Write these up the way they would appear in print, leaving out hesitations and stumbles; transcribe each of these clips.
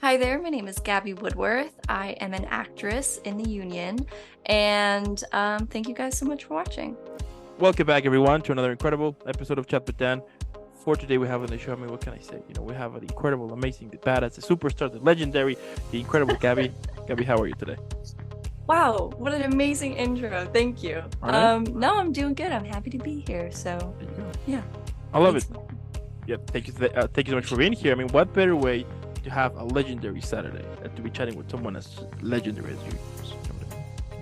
Hi there, my name is Gabbie Woodworth. I am an actress in the union, and thank you guys so much for watching. Welcome back, everyone, to another incredible episode of Chat with Dan. For today, we have on the show, I mean, what can I say? We have the incredible, amazing, the badass, the superstar, the legendary, the incredible Gabbie. Gabbie, how are you today? Wow, what an amazing intro. Thank you. All right. No, I'm doing good. I'm happy to be here. So, There you go. yeah. I love it. Thanks. Yeah, thank you so much for being here. I mean, what better way to have a legendary Saturday than to be chatting with someone as legendary as you?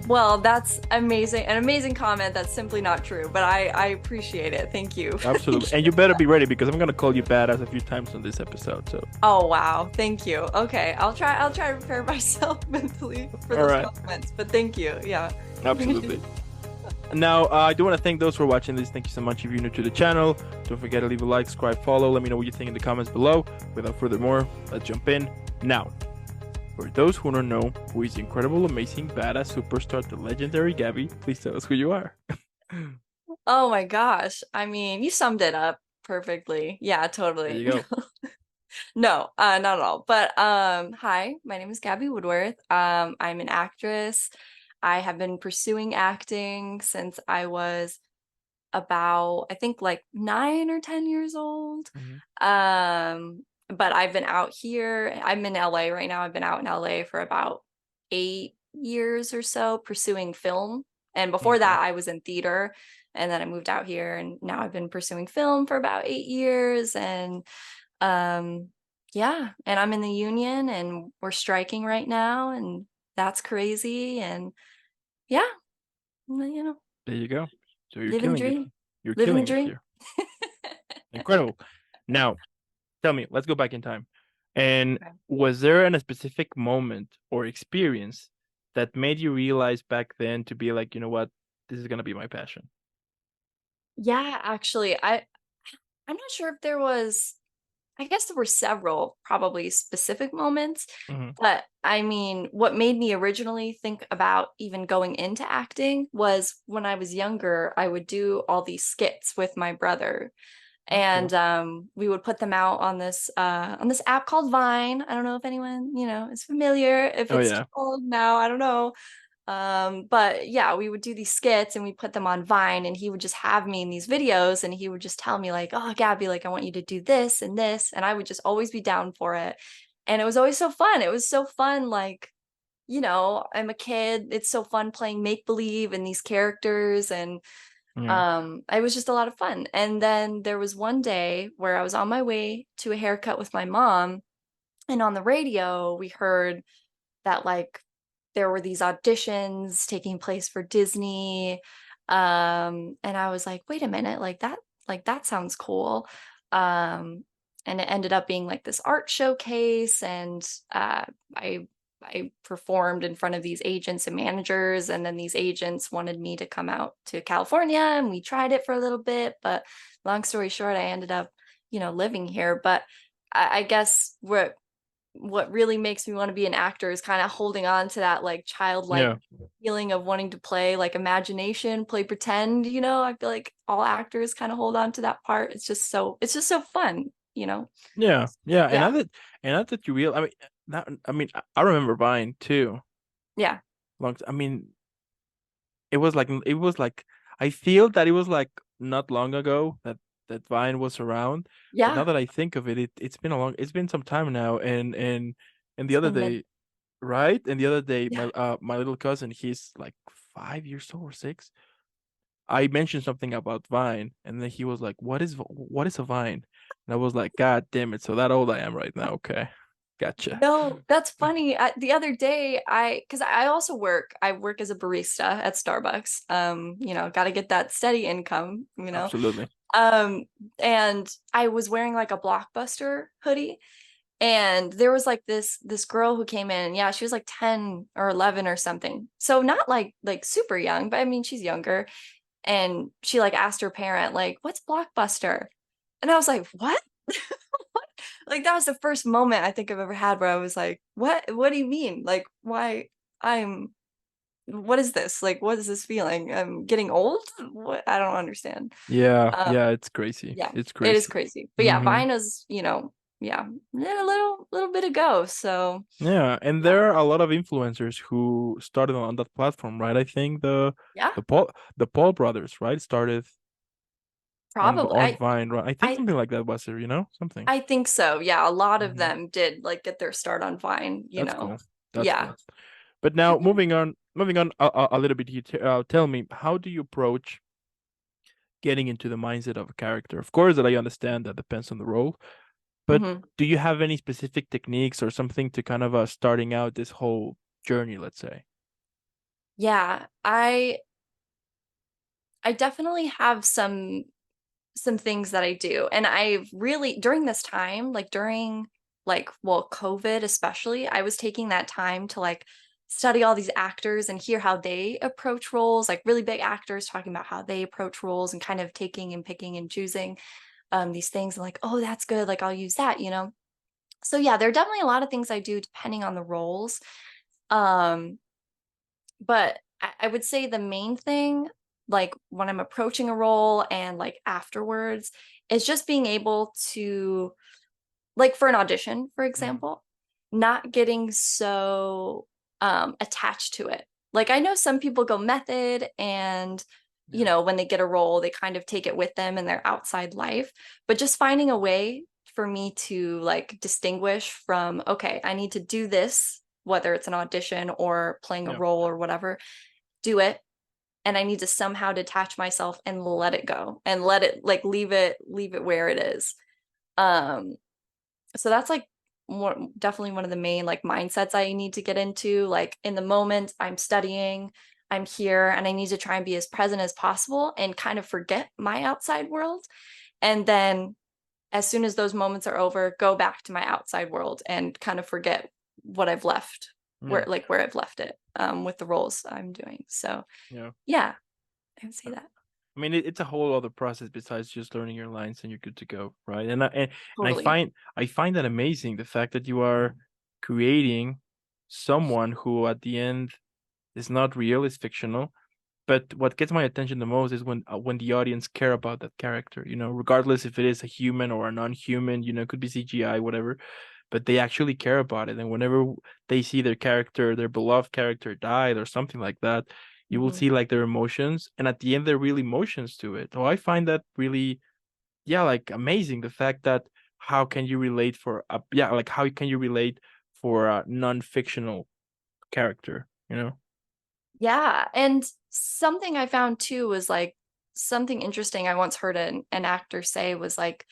Well, that's amazing. An amazing comment. That's simply not true, but I appreciate it. Thank you. Absolutely. And you better be ready because I'm going to call you badass a few times on this episode. So. Oh, wow. Thank you. Okay, I'll try to prepare myself mentally for those comments, but thank you. Yeah. Absolutely. Now, I do want to thank those for watching this. Thank you so much. If you're new to the channel, don't forget to leave a like, subscribe, follow. Let me know what you think in the comments below. Without further more, let's jump in. Now, for those who don't know who is the incredible, amazing, badass superstar, the legendary Gabbie, please tell us who you are. Oh my gosh. I mean, you summed it up perfectly. Yeah, totally. There you go. No, not at all. But hi, my name is Gabbie Woodworth. I'm an actress. I have been pursuing acting since I was about, I think, like 9 or 10 years old. But I've been out here. I'm in LA right now. I've been out in LA for about 8 years or so pursuing film. And before that, I was in theater. And then I moved out here, and now I've been pursuing film for about 8 years. And yeah, and I'm in the union, and we're striking right now, and that's crazy. And yeah, There you go. So you're living the killing it. dream. You're Living the killing it dream. here. Incredible. Now, tell me, let's go back in time. And was there a specific moment or experience that made you realize back then to be like, you know what, this is gonna be my passion? Yeah, actually, I'm not sure if there was, I guess there were several probably specific moments, but I mean, what made me originally think about even going into acting was when I was younger, I would do all these skits with my brother. And we would put them out on this app called Vine. I don't know if anyone, is familiar. If it's called now, I don't know. But yeah, we would do these skits and we put them on Vine, and he would just have me in these videos, and he would just tell me like, oh, Gabbie, like I want you to do this and this. And I would just always be down for it. And it was always so fun. It was so fun. Like, I'm a kid. It's so fun playing make believe and these characters. And it was just a lot of fun. And then there was one day where I was on my way to a haircut with my mom, and on the radio we heard that like there were these auditions taking place for Disney. And I was like, wait a minute, like that sounds cool. And it ended up being like this art showcase, and I performed in front of these agents and managers, and then these agents wanted me to come out to California, and we tried it for a little bit, but long story short, I ended up, living here. But I guess what really makes me want to be an actor is kind of holding on to that like childlike feeling of wanting to play, like imagination, play pretend. I feel like all actors kind of hold on to that part. It's just so fun. Yeah. And now that you realize, I remember Vine too. Yeah. I mean, it was like I feel that it was like not long ago that Vine was around. Yeah. But now that I think of it, it's been some time now. And the other day, right? And the other day, my little cousin, he's like 5 years old or 6. I mentioned something about Vine, and then he was like, what is a Vine? And I was like, God damn it. So that old I am right now. Okay. Gotcha. No, that's funny. The other day, because I also I work as a barista at Starbucks. Got to get that steady income, Absolutely. And I was wearing like a Blockbuster hoodie, and there was like this girl who came in. Yeah, she was like 10 or 11 or something. So not like super young, but I mean, she's younger. And she like asked her parent, like, what's Blockbuster? And I was like, what? Like that was the first moment I think I've ever had where I was like, what do you mean? Like, why what is this? Like, what is this feeling? I'm getting old? What? I don't understand. Yeah, it's crazy. Yeah, It's it is crazy. crazy. But yeah, Vine is, yeah, a little bit ago. So Yeah, and yeah, there are a lot of influencers who started on that platform, right? I think yeah, the Paul brothers, right, started probably. on Vine, right? I think I something like that was it, something. I think so. Yeah, a lot of Hmm. them did like get their start on Vine, you That's know. cool. That's Yeah. cool. But now moving on a little bit, tell me, how do you approach getting into the mindset of a character? Of course, that I understand that depends on the role, but Hmm. do you have any specific techniques or something to kind of starting out this whole journey, let's say? Yeah, I definitely have some things that I do. And I've really during this time, like during like well, COVID especially, I was taking that time to like study all these actors and hear how they approach roles, like really big actors talking about how they approach roles and kind of taking and picking and choosing these things and like, oh, that's good. Like I'll use that, you know? So yeah, there are definitely a lot of things I do depending on the roles. Um, but I would say the main thing, like when I'm approaching a role and like afterwards, is just being able to, like for an audition, for Mm, example, not getting so attached to it. Like I know some people go method and you yeah. know, when they get a role, they kind of take it with them in their outside life, but just finding a way for me to like distinguish from, okay, I need to do this, whether it's an audition or playing a Yeah. role or whatever, do it, and I need to somehow detach myself and let it go and let it like leave it where it is. Um so that's like definitely one of the main like mindsets I need to get into. Like in the moment I'm studying, I'm here and I need to try and be as present as possible and kind of forget my outside world. And then as soon as those moments are over, go back to my outside world and kind of forget what I've left, Yeah. where I've left it with the roles I'm doing. So Yeah. yeah, I would say Uh, that. I mean, it's a whole other process besides just learning your lines and you're good to go, right? And Totally. I find that amazing, the fact that you are creating someone who at the end is not real, is fictional. But what gets my attention the most is when the audience care about that character, regardless if it is a human or a non-human, it could be CGI, whatever, but they actually care about it. And whenever they see their character, their beloved character died or something like that, you will Mhm. see like their emotions, and at the end, they're real emotions to it. So I find that really, yeah, like amazing. The fact that how can you relate for a, yeah, like how can you relate for a non-fictional character, you know? Yeah, and something I found too was like something interesting I once heard an actor say was like,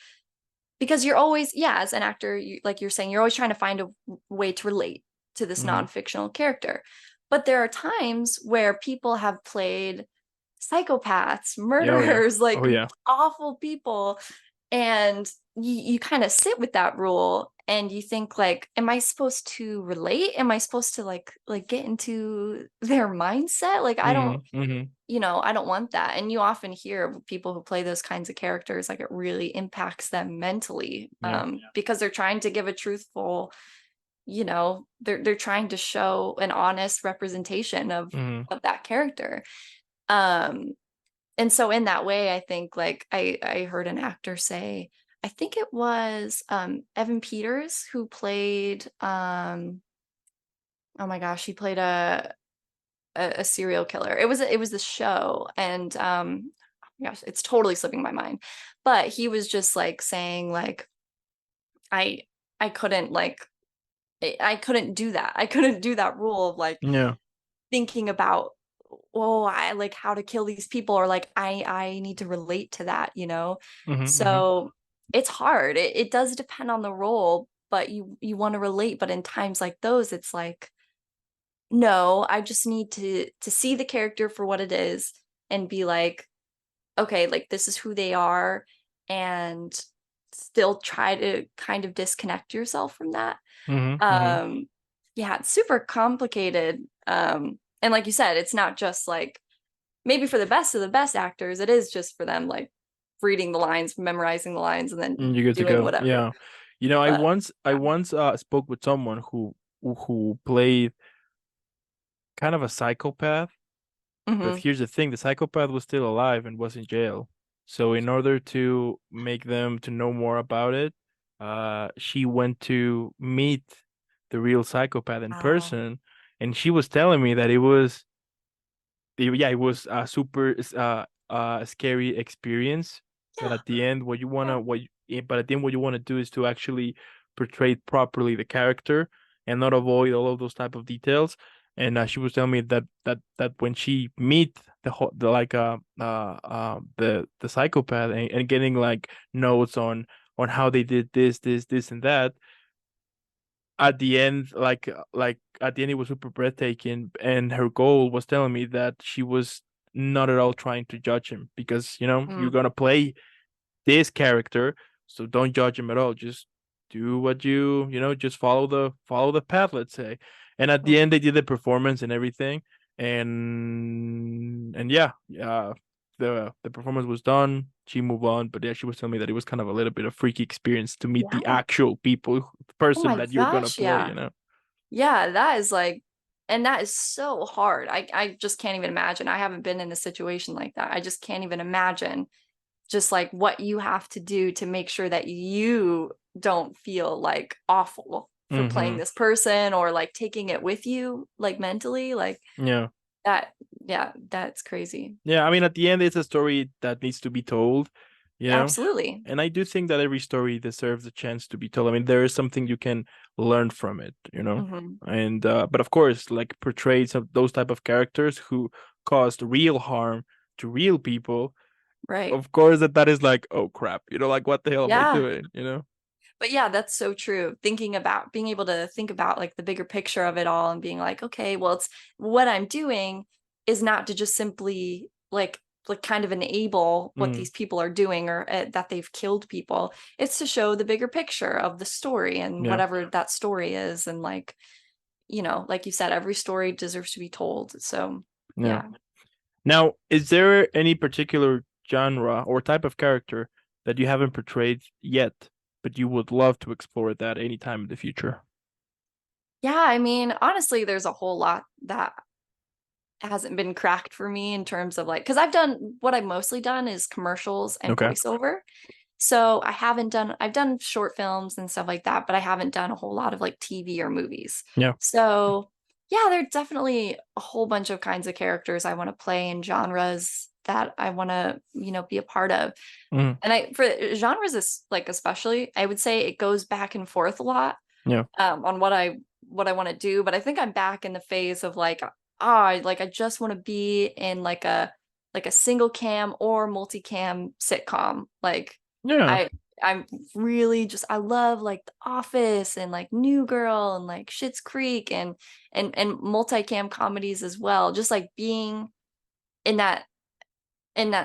because you're always, yeah, as an actor, like you're saying, you're always trying to find a way to relate to this Mm-hmm. non-fictional character. But there are times where people have played psychopaths, Yeah, oh yeah, murderers, oh like yeah. awful people, and you kind of sit with that rule and you think like, am I supposed to relate? Am I supposed to like get into their mindset? Like I don't, Mm-hmm. Mm-hmm. you know, I don't want that. And you often hear people who play those kinds of characters, like it really impacts them mentally, Yeah. because they're trying to give a truthful, you know, they're trying to show an honest representation Mm-hmm. of that character. Um, and so in that way, I think like I heard an actor say, I think it was Evan Peters who played oh my gosh, he played a serial killer. It was the show, and oh my gosh, it's totally slipping my mind. But he was just like saying like I I couldn't like I couldn't do that. I couldn't do that rule of like Yeah. thinking about, oh, I like how to kill these people, or like I need to relate to that, you know. Mm-hmm. Mm-hmm. So it's hard. It does depend on the role, but you want to relate. But in times like those, it's like, no, I just need to see the character for what it is and be like, okay, like this is who they are, and still try to kind of disconnect yourself from that. Mm-hmm. Mm-hmm. Um, yeah, it's super complicated. And like you said, it's not just like maybe for the best of the best actors, it is just for them like reading the lines, memorizing the lines, and then You're good to doing go. whatever. Yeah. I But once spoke with someone who played kind of a psychopath, but hmm here's the thing, the psychopath was still alive and was in jail. So in order to make them to know more about it, she went to meet the real psychopath in Wow. person, and she was telling me that it was a super scary experience. That Yeah. at the end, what you Yeah. wanna what you, but at the end, what you wanna do is to actually portray properly the character and not avoid all of those type of details. And she was telling me that when she meet the like the psychopath, and getting like notes on how they did this and that, at the end, like at the end, it was super breathtaking, and her goal was telling me that she was not at all trying to judge him, because you're Mm, gonna play this character, so don't judge him at all. Just do what just follow the path, let's say. And at the mm. end, they did the performance and everything, and yeah, the performance was done. She moved on, but yeah, she was telling me that it was kind of a little bit of freaky experience to meet the Yeah. actual people, Oh person my that you're gonna gosh. play. Yeah. Yeah. That is like, and that is so hard. I just can't even imagine. I haven't been in a situation like that. I just can't even imagine just like what you have to do to make sure that you don't feel like awful for playing Mm-hmm. this person or like taking it with you like mentally like Yeah. that. Yeah, that's crazy. Yeah, I mean, at the end, it's a story that needs to be told, you know? Absolutely. And I do think that every story deserves a chance to be told. I mean, there is something you can learn from it. Hmm. And but of course, like portrays of those type of characters who caused real harm to real people. Right. Of course, that is like, oh crap, like what the hell am I Yeah. doing? But yeah, that's so true. Thinking about being able to think about like the bigger picture of it all and being like, okay, well, it's what I'm doing is not to just simply like kind of enable what Mm, these people are doing or that they've killed people. It's to show the bigger picture of the story and yeah, whatever that story is. And like, like you said, every story deserves to be told. So yeah. yeah. Now, is there any particular genre or type of character that you haven't portrayed yet, but you would love to explore that anytime in the future? Yeah, I mean, honestly, there's a whole lot that hasn't been cracked for me in terms of like because I've done what I've mostly done is commercials and Okay. voiceover. So I've done short films and stuff like that, but I haven't done a whole lot of like TV or movies. Yeah. So yeah, there's definitely a whole bunch of kinds of characters I want to play in genres that I want to, be a part of. Mm, And I for genres is like especially, I would say it goes back and forth a lot yeah. on what I want to do, but I think I'm back in the phase of like I just want to be in like a single cam or multicam sitcom. Like Yeah. I I'm really just I love like The Office and like New Girl and like Schitt's Creek and multicam comedies as well. Just like being in that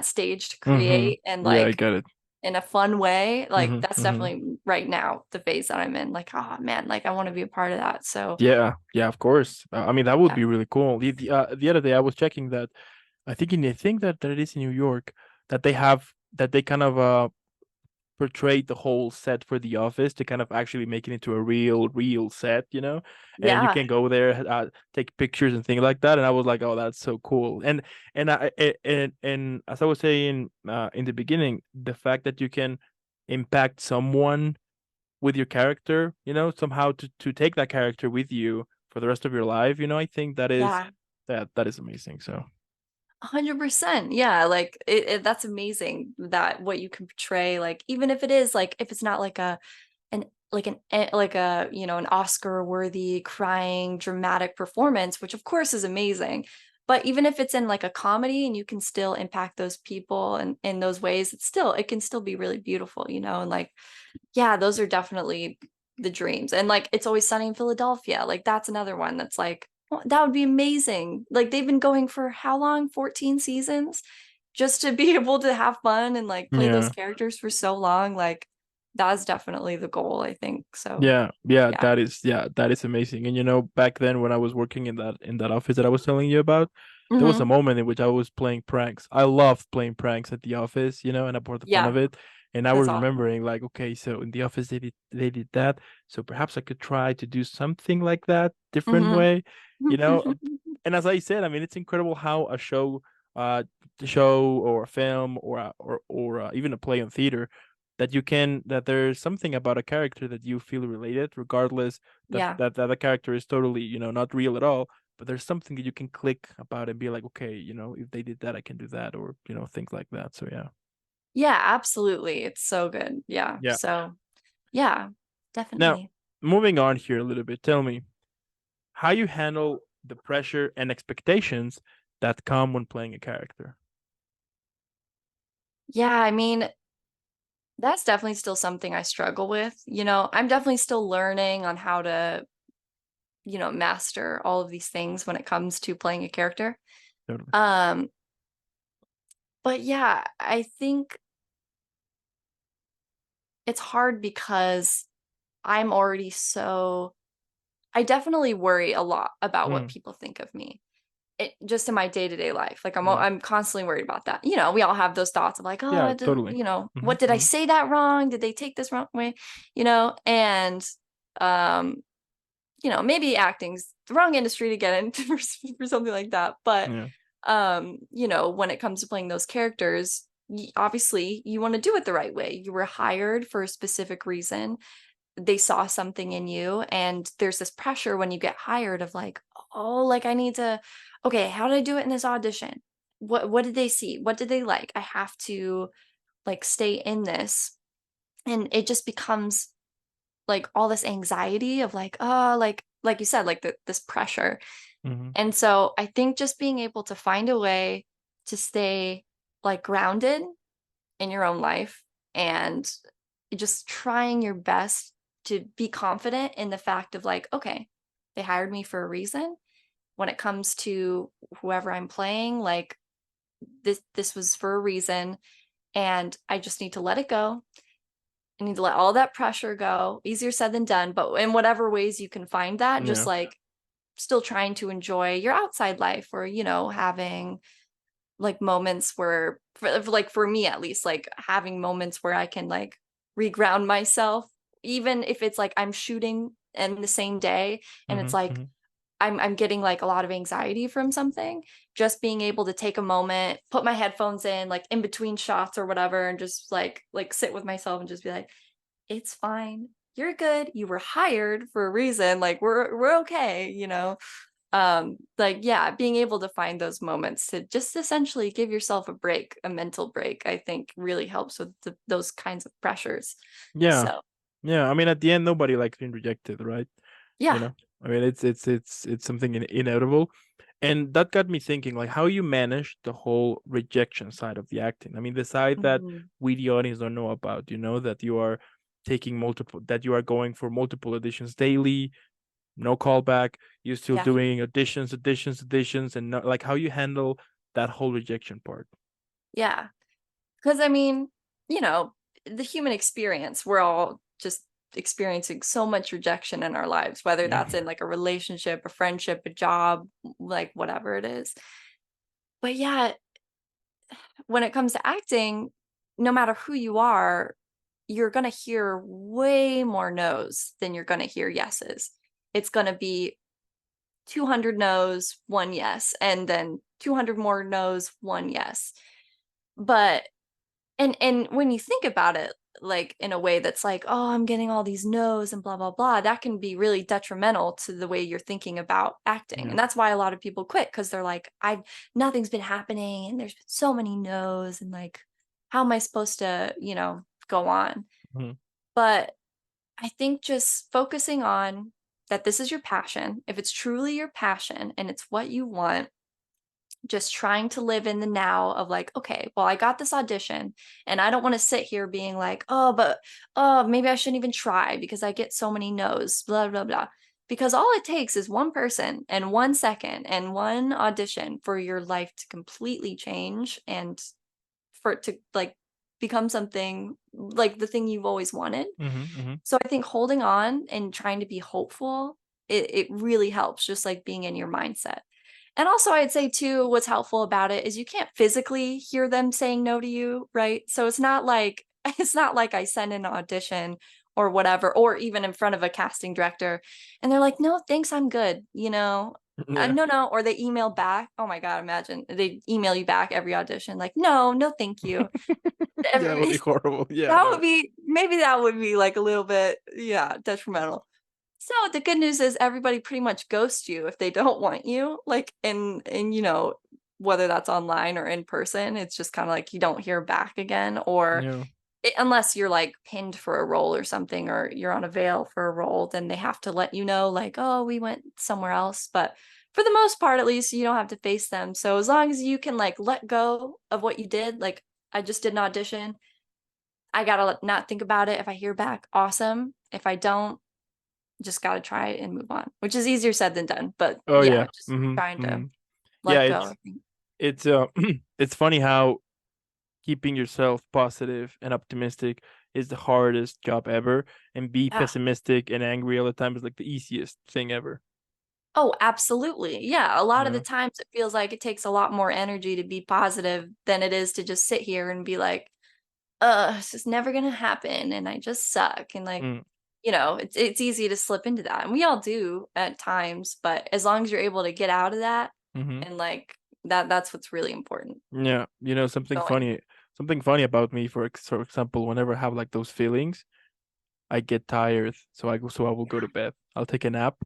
stage to Mm-hmm. create and Yeah, I like get it. in a fun way. Like Mm-hmm. that's Mm-hmm. definitely right now the phase that I'm in. Like, oh man, like I want to be a part of that. So Yeah. Yeah, of course. I mean, that would yeah. be really cool. The other day I was checking that I think that it is in New York, that they kind of portrayed the whole set for The Office to kind of actually make it into a real set. And you Yeah. can go there, take pictures and things like that. And I was like, oh, that's so cool. And as I was saying in the beginning, the fact that you can impact someone with your character, somehow to take that character with you for the rest of your life, I think Yeah. that is amazing. So 100%. Yeah, like that's amazing that what you can portray like even if it is like if it's not like a an Oscar worthy crying dramatic performance, which of course is amazing, but even if it's in like a comedy and you can still impact those people and in those ways, it can still be really beautiful, and like yeah, those are definitely the dreams. And like It's Always Sunny in Philadelphia, like that's another one that's like, oh, that would be amazing. Like they've been going for how long? 14 seasons just to be able to have fun and like play those yeah. characters for so long. Like that's definitely the goal, I think. So, yeah. Yeah, that is amazing. And back then when I was working in that office that I was telling you about, there was a Hmm. moment in which I was playing pranks. I loved playing pranks at the office, and I brought the fun of Yeah, it. And I that's was awesome. remembering like, okay, so in the office they did that, so perhaps I could try to do something like that, different Hmm. way, you know. And as I said, I mean, it's incredible how the show or a film or even a play on theater that there's something about a character that you feel related, regardless Yeah. that the character is totally, not real at all, but there's something that you can click about and be like, okay, if they did that, I can do that, or things like that. So yeah. Yeah, absolutely. It's so good. Yeah. Yeah. So, yeah, Now, definitely. moving on here a little bit, tell me how you handle the pressure and expectations that come when playing a character. Yeah, I mean, that's definitely still something I struggle with. I'm definitely still learning on how to, master all of these things when it comes to playing a character. Totally. Um, but yeah, I think it's hard because I'm already so I definitely worry a lot about what Mm, people think of me. Just in my day-to-day life. Like yeah. I'm constantly worried about that. We all have those thoughts of like, Yeah, oh, totally. Hmm. what did I Hmm. say that wrong? Did they take this wrong way? And um, maybe acting's the wrong industry to get into for something like that. But Yeah. when it comes to playing those characters, obviously you want to do it the right way. You were hired for a specific reason. They saw something in you, and there's this pressure when you get hired of like, oh, like I need to, okay, how did I do it in this audition? What did they see? What did they like? I have to like stay in this. And it just becomes like all this anxiety of like, oh, like you said, like this pressure. Hmm. And so I think just being able to find a way to stay like grounded in your own life, and just trying your best to be confident in the fact of like, okay, they hired me for a reason. When it comes to whoever I'm playing, like this was for a reason, and I just need to let it go. I need to let all that pressure go. Easier said than done, but in whatever ways you can find that, just Yeah. like still trying to enjoy your outside life, or having like moments where like for me at least, like having moments where I can like reground myself, even if it's like I'm shooting in the same day and it's Hmm. like Hmm. I'm getting like a lot of anxiety from something. Just being able to take a moment, put my headphones in like in between shots or whatever, and just like sit with myself and just be like, it's fine, you're good, you were hired for a reason, like we're okay. Like, yeah, being able to find those moments to just essentially give yourself a break, a mental break, I think really helps with those kinds of pressures. Yeah. So Yeah. I mean, at the end, nobody likes being rejected, right? You yeah. know, I mean, it's something inevitable. And that got me thinking, like, how you manage the whole rejection side of the acting. I mean, the side that Mhm. we, the audience, don't know about, that you are that you are going for multiple auditions daily, no callback, you're still Yeah. doing auditions, and no, like how you handle that whole rejection part. Yeah. Because I mean, you know, the human experience, we're all just experiencing so much rejection in our lives, whether Yeah. that's in like a relationship, a friendship, a job, like whatever it is. But yeah, when it comes to acting, no matter who you are, you're going to hear way more no's than you're going to hear yeses. It's going to be 200 no's, one yes, and then 200 more no's, one yes. But and when you think about it, like in a way that's like, oh, I'm getting all these no's and blah blah blah, that can be really detrimental to the way you're thinking about acting. Yeah. And that's why a lot of people quit, because they're like, I nothing's been happening and there's been so many no's, and like, how am I supposed to, go on? Mhm. But I think just focusing on that this is your passion. If it's truly your passion and it's what you want, just trying to live in the now of like, okay, well, I got this audition and I don't want to sit here being like, oh, but oh, maybe I shouldn't even try because I get so many no's, blah, blah, blah. Because all it takes is one person and 1 second and one audition for your life to completely change, and for it to like become something like the thing you've always wanted. Mhm. Mhm. So I think holding on and trying to be hopeful, it really helps, just like being in your mindset. And also I'd say too, what's helpful about it is you can't physically hear them saying no to you, right? So it's not like it's not like I send an audition or whatever, or even in front of a casting director and they're like, "No, thanks, I'm good." Yeah. no, no, or they email back. Oh my God, imagine they email you back every audition, like, no, no, thank you. That would be Every, horrible. Yeah, that would no. be, maybe that would be like a little bit, yeah, detrimental. So the good news is everybody pretty much ghosts you if they don't want you, like in whether that's online or in person, it's just kind of like you don't hear back again, or Yeah. unless you're like pinned for a role or something, or you're on a veil for a role, then they have to let you know, like, oh, we went somewhere else. But for the most part, at least, you don't have to face them. So as long as you can like let go of what you did, like I just did an audition, I gotta not think about it. If I hear back, awesome. If I don't, just gotta try it and move on, which is easier said than done. But Oh yeah, yeah. just trying to Yeah, let go. it's it's funny how keeping yourself positive and optimistic is the hardest job ever, and be Yeah. pessimistic and angry all the time is like the easiest thing ever. Oh, absolutely. Yeah. A lot of the Yeah. times it feels like it takes a lot more energy to be positive than it is to just sit here and be like, it's just never gonna happen and I just suck. And like, Mm. it's easy to slip into that. And we all do at times, but as long as you're able to get out of that Hmm. and like that's what's really important. Yeah, Going. something funny about me, for example, whenever I have like those feelings, I get tired, so I will go to bed. I'll take a nap,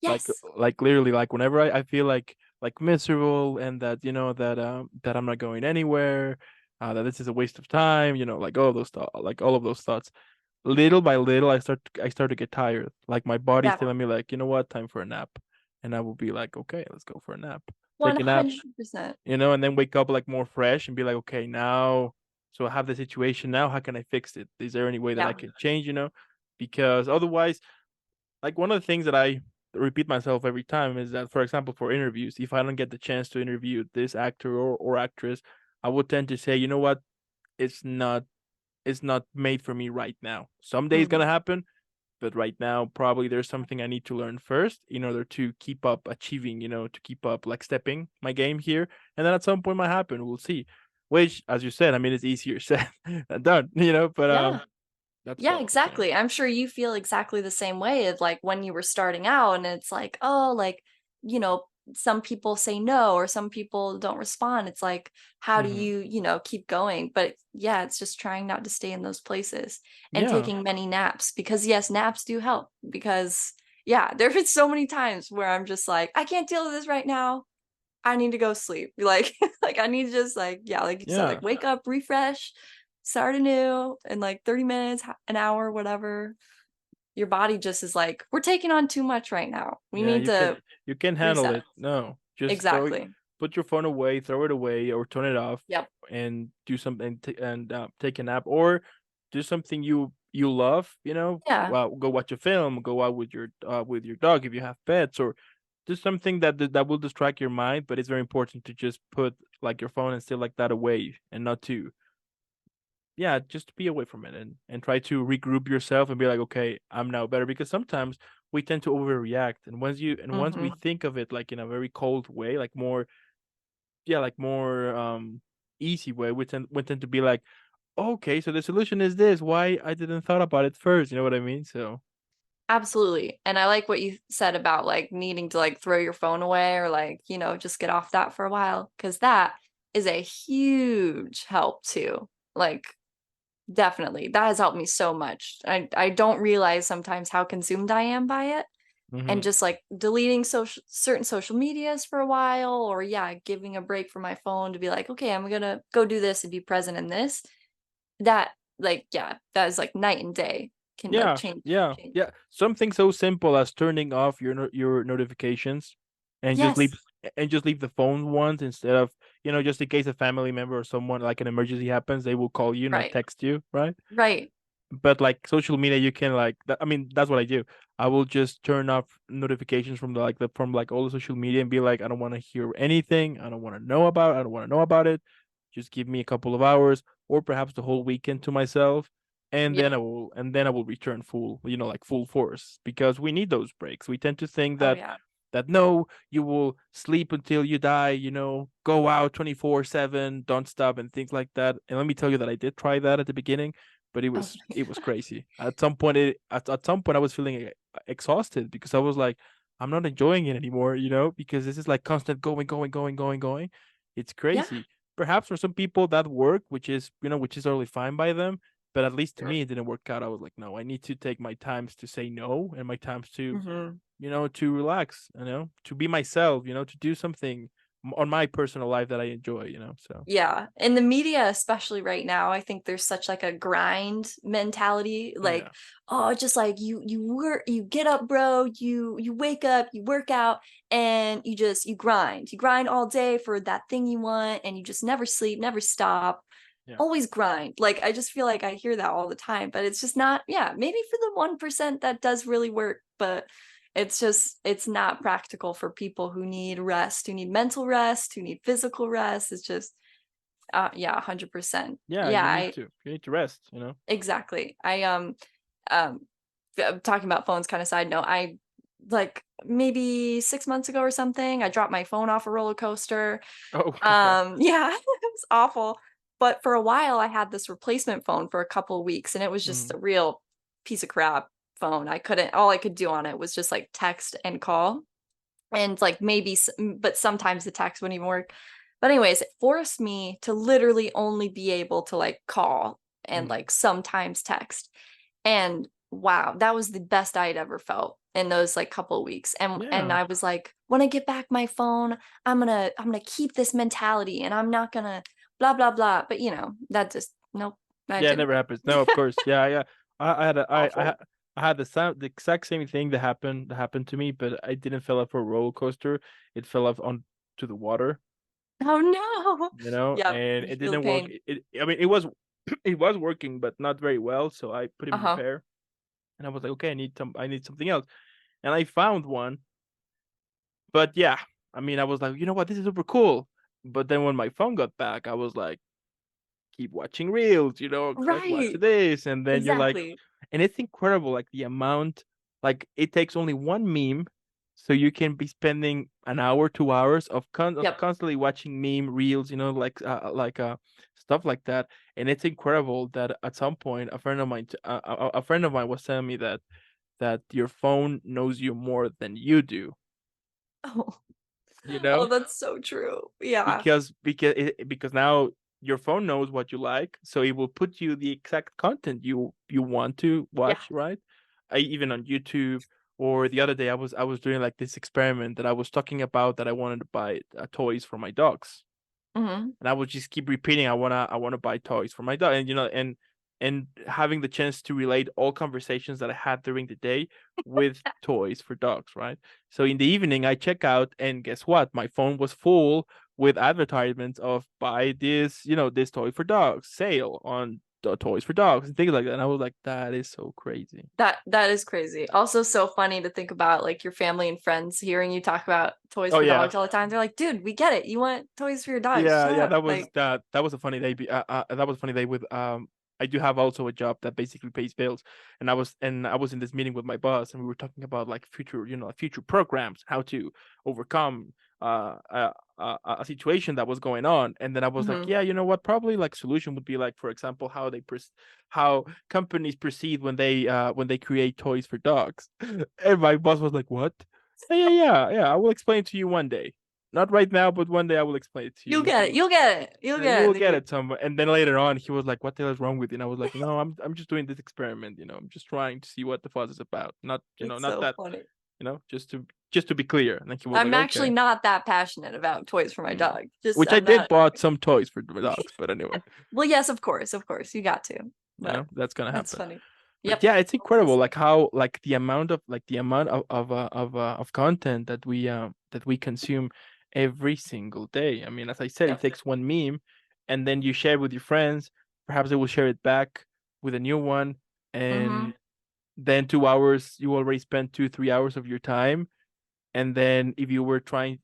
Yes. like literally, like whenever I feel like miserable, and that that I'm not going anywhere, that this is a waste of time, like all of those thoughts, little by little, I start to get tired. Like my body's Yeah. telling me, like, you know what, time for a nap, and I will be like, okay, let's go for a nap, take a nap, 100%. and then wake up like more fresh and be like, okay, now, so I have the situation now. How can I fix it? Is there any way that I Yeah. can change? Because otherwise, like one of the things that I repeat myself every time is that, for example, for interviews, if I don't get the chance to interview this actor or actress, I would tend to say, you know what, it's not it's not made for me right now. Someday it's gonna Mhm. happen, but right now probably there's something I need to learn first in order to keep up achieving, to keep up like stepping my game here, and then at some point might happen. We'll see. Which, as you said, I mean, it's easier said than done, but Yeah. that's Yeah, what I was saying. exactly. I'm sure you feel exactly the same way as like when you were starting out and it's like, oh, like, you know, some people say no or some people don't respond. It's like, how do Hmm. you keep going? But yeah, it's just trying not to stay in those places and Yeah, taking many naps because yes, naps do help because yeah, there have been so many times where I'm just like, I can't deal with this right now. I need to go sleep. Like, like I need to just like, yeah, like you said, yeah, like wake up, refresh, start anew in like 30 minutes, an hour, whatever. Your body just is like, we're taking on too much right now. We yeah. need to You can handle reset. it. No, just Exactly. put your phone away, throw it away, or turn it off, Yep. and do something, and take a nap, or do something you love. Yeah. Well, go watch a film, go out with your dog if you have pets, or do something that will distract your mind. But it's very important to just put like your phone and still like that away, and not to, yeah, just be away from it, and try to regroup yourself and be like, okay, I'm now better. Because sometimes we tend to overreact, and once we Hmm. think of it like in a very cold way, like more, yeah, like more easy way, we tend to be like, okay, so the solution is this. Why I didn't thought about it first? You know what I mean? So Absolutely. And I like what you said about like needing to like throw your phone away or like, just get off that for a while. Cause that is a huge help too. Like, definitely. That has helped me so much. I don't realize sometimes how consumed I am by it. hmm And just like deleting certain social medias for a while, or yeah, giving a break from my phone to be like, okay, I'm gonna go do this and be present in this. That like, yeah, that is like night and day. Can like yeah, change yeah, change. yeah. Something so simple as turning off your notifications, and Yes. just leave the phone ones, instead of, just in case a family member or someone, like an emergency happens, they will call you, not Right. text you, right? Right. But like social media, you can like I mean, that's what I do. I will just turn off notifications from like all the social media, and be like, I don't want to hear anything. I don't want to know about it. I don't want to know about it. Just give me a couple of hours, or perhaps the whole weekend to myself, and then Yeah. I will return full, like full force, because we need those breaks. We tend to think Oh that yeah. no, you will sleep until you die, go out 24/7, don't stop, and things like that. And let me tell you that I did try that at the beginning, but Oh, it was crazy. At some point I was feeling exhausted, because I was like, I'm not enjoying it anymore, because this is like constant going, going, going, going, going. It's Yeah. crazy. Perhaps for some people that work, which is totally fine by them, but at least to me it didn't work out. I was like, no, I need to take my times to say no and my times to, Mm-hmm. to relax, to be myself, to do something on my personal life that I enjoy, so. Yeah. In the media, especially right now, I think there's such like a grind mentality. Oh yeah. Like, oh, just like you work, you get up, bro, you wake up, you work out, and you grind. You grind all day for that thing you want, and you just never sleep, never stop. Yeah. Always grind. Like I just feel like I hear that all the time, but it's just not, yeah, maybe for the 1% that does really work, but it's not practical for people who need rest, who need mental rest, who need physical rest. It's just yeah, 100%. Yeah, Yeah, you need to rest, exactly. Um I'm talking about phones, kind of side note. I like maybe 6 months ago or something, I dropped my phone off a roller coaster. Oh yeah. Yeah, it was awful. But for a while I had this replacement phone for a couple of weeks, and it was just Mhm. a real piece of crap phone. All I could do on it was just like text and call. And like but sometimes the text wouldn't even work. But anyways, it forced me to literally only be able to like call and Mhm. like sometimes text. And wow, that was the best I had ever felt in those like couple of weeks. And Yeah. I was like, when I get back my phone, I'm gonna keep this mentality, and I'm not gonna blah blah blah. But that just nope, that Yeah, it didn't never work. happens. No, of course. Yeah, yeah. I had a, Awful. I had the exact same thing that happened to me, but I didn't fell off a roller coaster. It fell off onto the water, Oh no. Yep, and I it feel the didn't work. pain. I mean, it was it was working, but not very well. So I put it in Uh-huh. repair, and I was like, okay, I need something else, and I found one. But yeah, I mean, I was like, you know what, this is super cool. But then when my phone got back, I was like, keep watching reels, like watch Right. this, and then you're like, Exactly. and it's incredible, like the amount, like it takes only one meme, so you can be spending an hour, 2 hours of Yep. constantly watching meme reels, like stuff like that, and it's incredible that at some point a friend of mine was telling me that your phone knows you more than you do, Oh, you oh, know. that's so true. Yeah. Because now your phone knows what you like, so it will put you the exact content you want to Yeah. watch, right? Even on YouTube. Or the other day, I was doing like this experiment that I was talking about, that I wanted to buy toys for my dogs, Hmm. and I would just keep repeating, I wanna buy toys for my dog, and and having the chance to relate all conversations that I had during the day with toys for dogs, right? So in the evening, I check out, and guess what? My phone was full with advertisements of buy this, this toy for dogs, sale on the toys for dogs, and things like that. And I was like, that is so crazy. That is crazy. Also so funny to think about like your family and friends hearing you talk about toys Oh for yeah. dogs all the time. They're like, dude, we get it. You want toys for your dogs. Yeah, Shut yeah, up. that was Like, that was a funny day. That was a funny day with I do have also a job that basically pays bills, and I was in this meeting with my boss, and we were talking about like future programs, how to overcome a situation that was going on, and then I was like, mhm. yeah, you know what? Probably like solution would be like, for example, how companies proceed when they create toys for dogs, and my boss was like, what? Yeah, yeah, yeah, yeah. I will explain to you one day. Not right now, but one day I will explain it to you. You'll And he get it. was, You'll get it. You'll yeah, you get it. will Then get you're it somewhere. And then later on, he was like, "What the hell is wrong with you?" And I was like, "No, I'm just doing this experiment. I'm just trying to see what the fuss is about. Not, it's not so that, funny. just to be clear." And then he was I'm like, actually "Okay." not that passionate about toys for my Mm. dog. Just Which I I'm did not. bought some toys for the dogs, but anyway, Well, yes, of course, of course. You got to. But that's gonna that's happen. funny. But Yep. yeah, it's incredible, like how, like the amount of content that we consume every single day. I mean, as I said, it Yep. takes one meme, and then you share it with your friends. Perhaps they will share it back with a new one, Mm-hmm. and then 2 hours, you already spent 2 3 hours of your time. And then if you were planning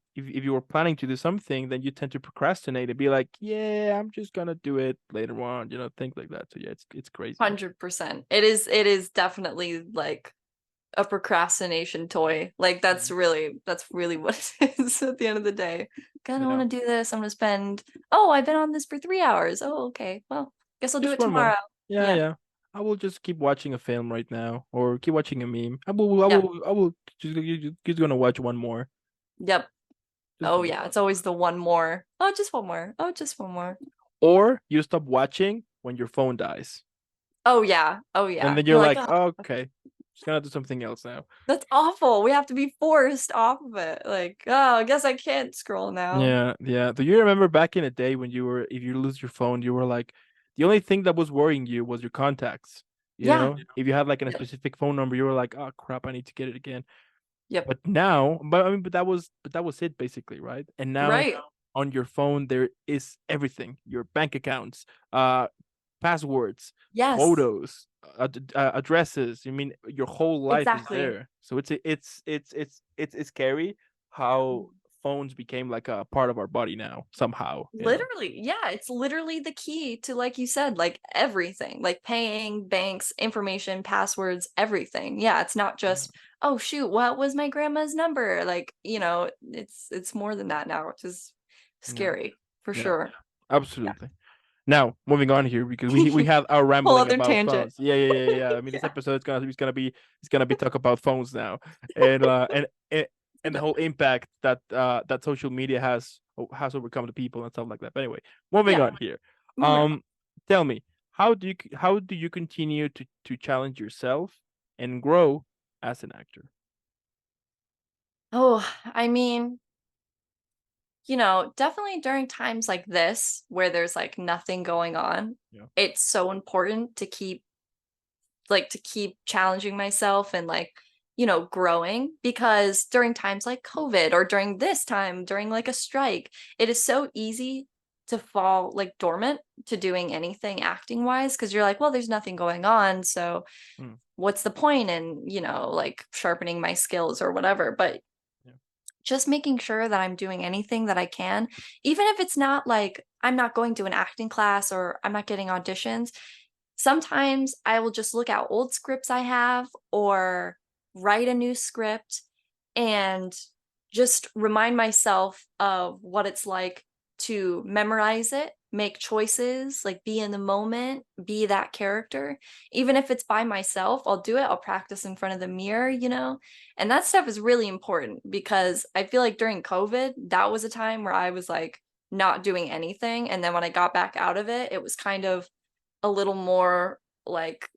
to do something, then you tend to procrastinate and be like, yeah, I'm just gonna do it later on, things like that. So yeah, it's crazy. 100%. It is definitely like a procrastination toy. Like Mhm. that's really what it is at the end of the day. I don't Yeah. want to do this. I'm gonna spend, oh, I've been on this for 3 hours. Oh, okay. Well, guess I'll do Just it one more. tomorrow. Yeah, Yeah. yeah. I will just keep watching a film right now, or keep watching a meme. Yep. I will just gonna watch one more. Yep. Just Oh gonna yeah, watch it's always the one more. Oh, just one more. Oh, just one more. or you stop watching when your phone dies. Oh yeah. Oh And yeah. then you're You're like, like, oh, okay, just gonna do something else now. that's awful. We have to be forced off of it. Like, oh, I guess I can't scroll now. Yeah, yeah. Do you remember back in the day when you were, if you lose your phone, you were like, the only thing that was worrying you was your contacts. You Yeah. know, if you had like a Yep. specific phone number, you were like, oh crap, I need to get it again. Yep. But now, but I mean, but that was it basically, right? And now Right. on your phone there is everything: your bank accounts, uh, passwords, Yes. photos, addresses. I mean, your whole life is Exactly. there. So it's scary how phones became like a part of our body now somehow. You know. Literally, yeah, it's literally the key to, like you said, like everything, like paying, banks, information, passwords, everything. Yeah, it's not Yeah. just, oh shoot, what was my grandma's number? Like, it's more than that now, which is Yeah. scary for Yeah. sure. Yeah. Absolutely. Now, moving on here because we had our Whole rambling other about tangent. phones. Yeah. I mean, this Yeah. episode is gonna be talk about phones now, and and the whole impact that that social media has overcome the people and stuff like that. But anyway, moving Yeah. on here. Moving on. Um, tell me, how do you continue to challenge yourself and grow as an actor? Oh, I mean, definitely during times like this where there's like nothing going on, Yeah. it's so important to keep challenging myself and growing, because during times like COVID or during this time, during like a strike, it is so easy to fall like dormant to doing anything acting wise, because you're like, well, there's nothing going on. So Mm, what's the point in, like sharpening my skills or whatever? But yeah. just making sure that I'm doing anything that I can, even if it's not like I'm not going to an acting class or I'm not getting auditions. Sometimes I will just look at old scripts I have or write a new script and just remind myself of what it's like to memorize it, make choices, like be in the moment, be that character. Even if it's by myself, I'll do it. I'll practice in front of the mirror. And that stuff is really important because I feel like during COVID, that was a time where I was like not doing anything. And then when I got back out of it, it was kind of a little more like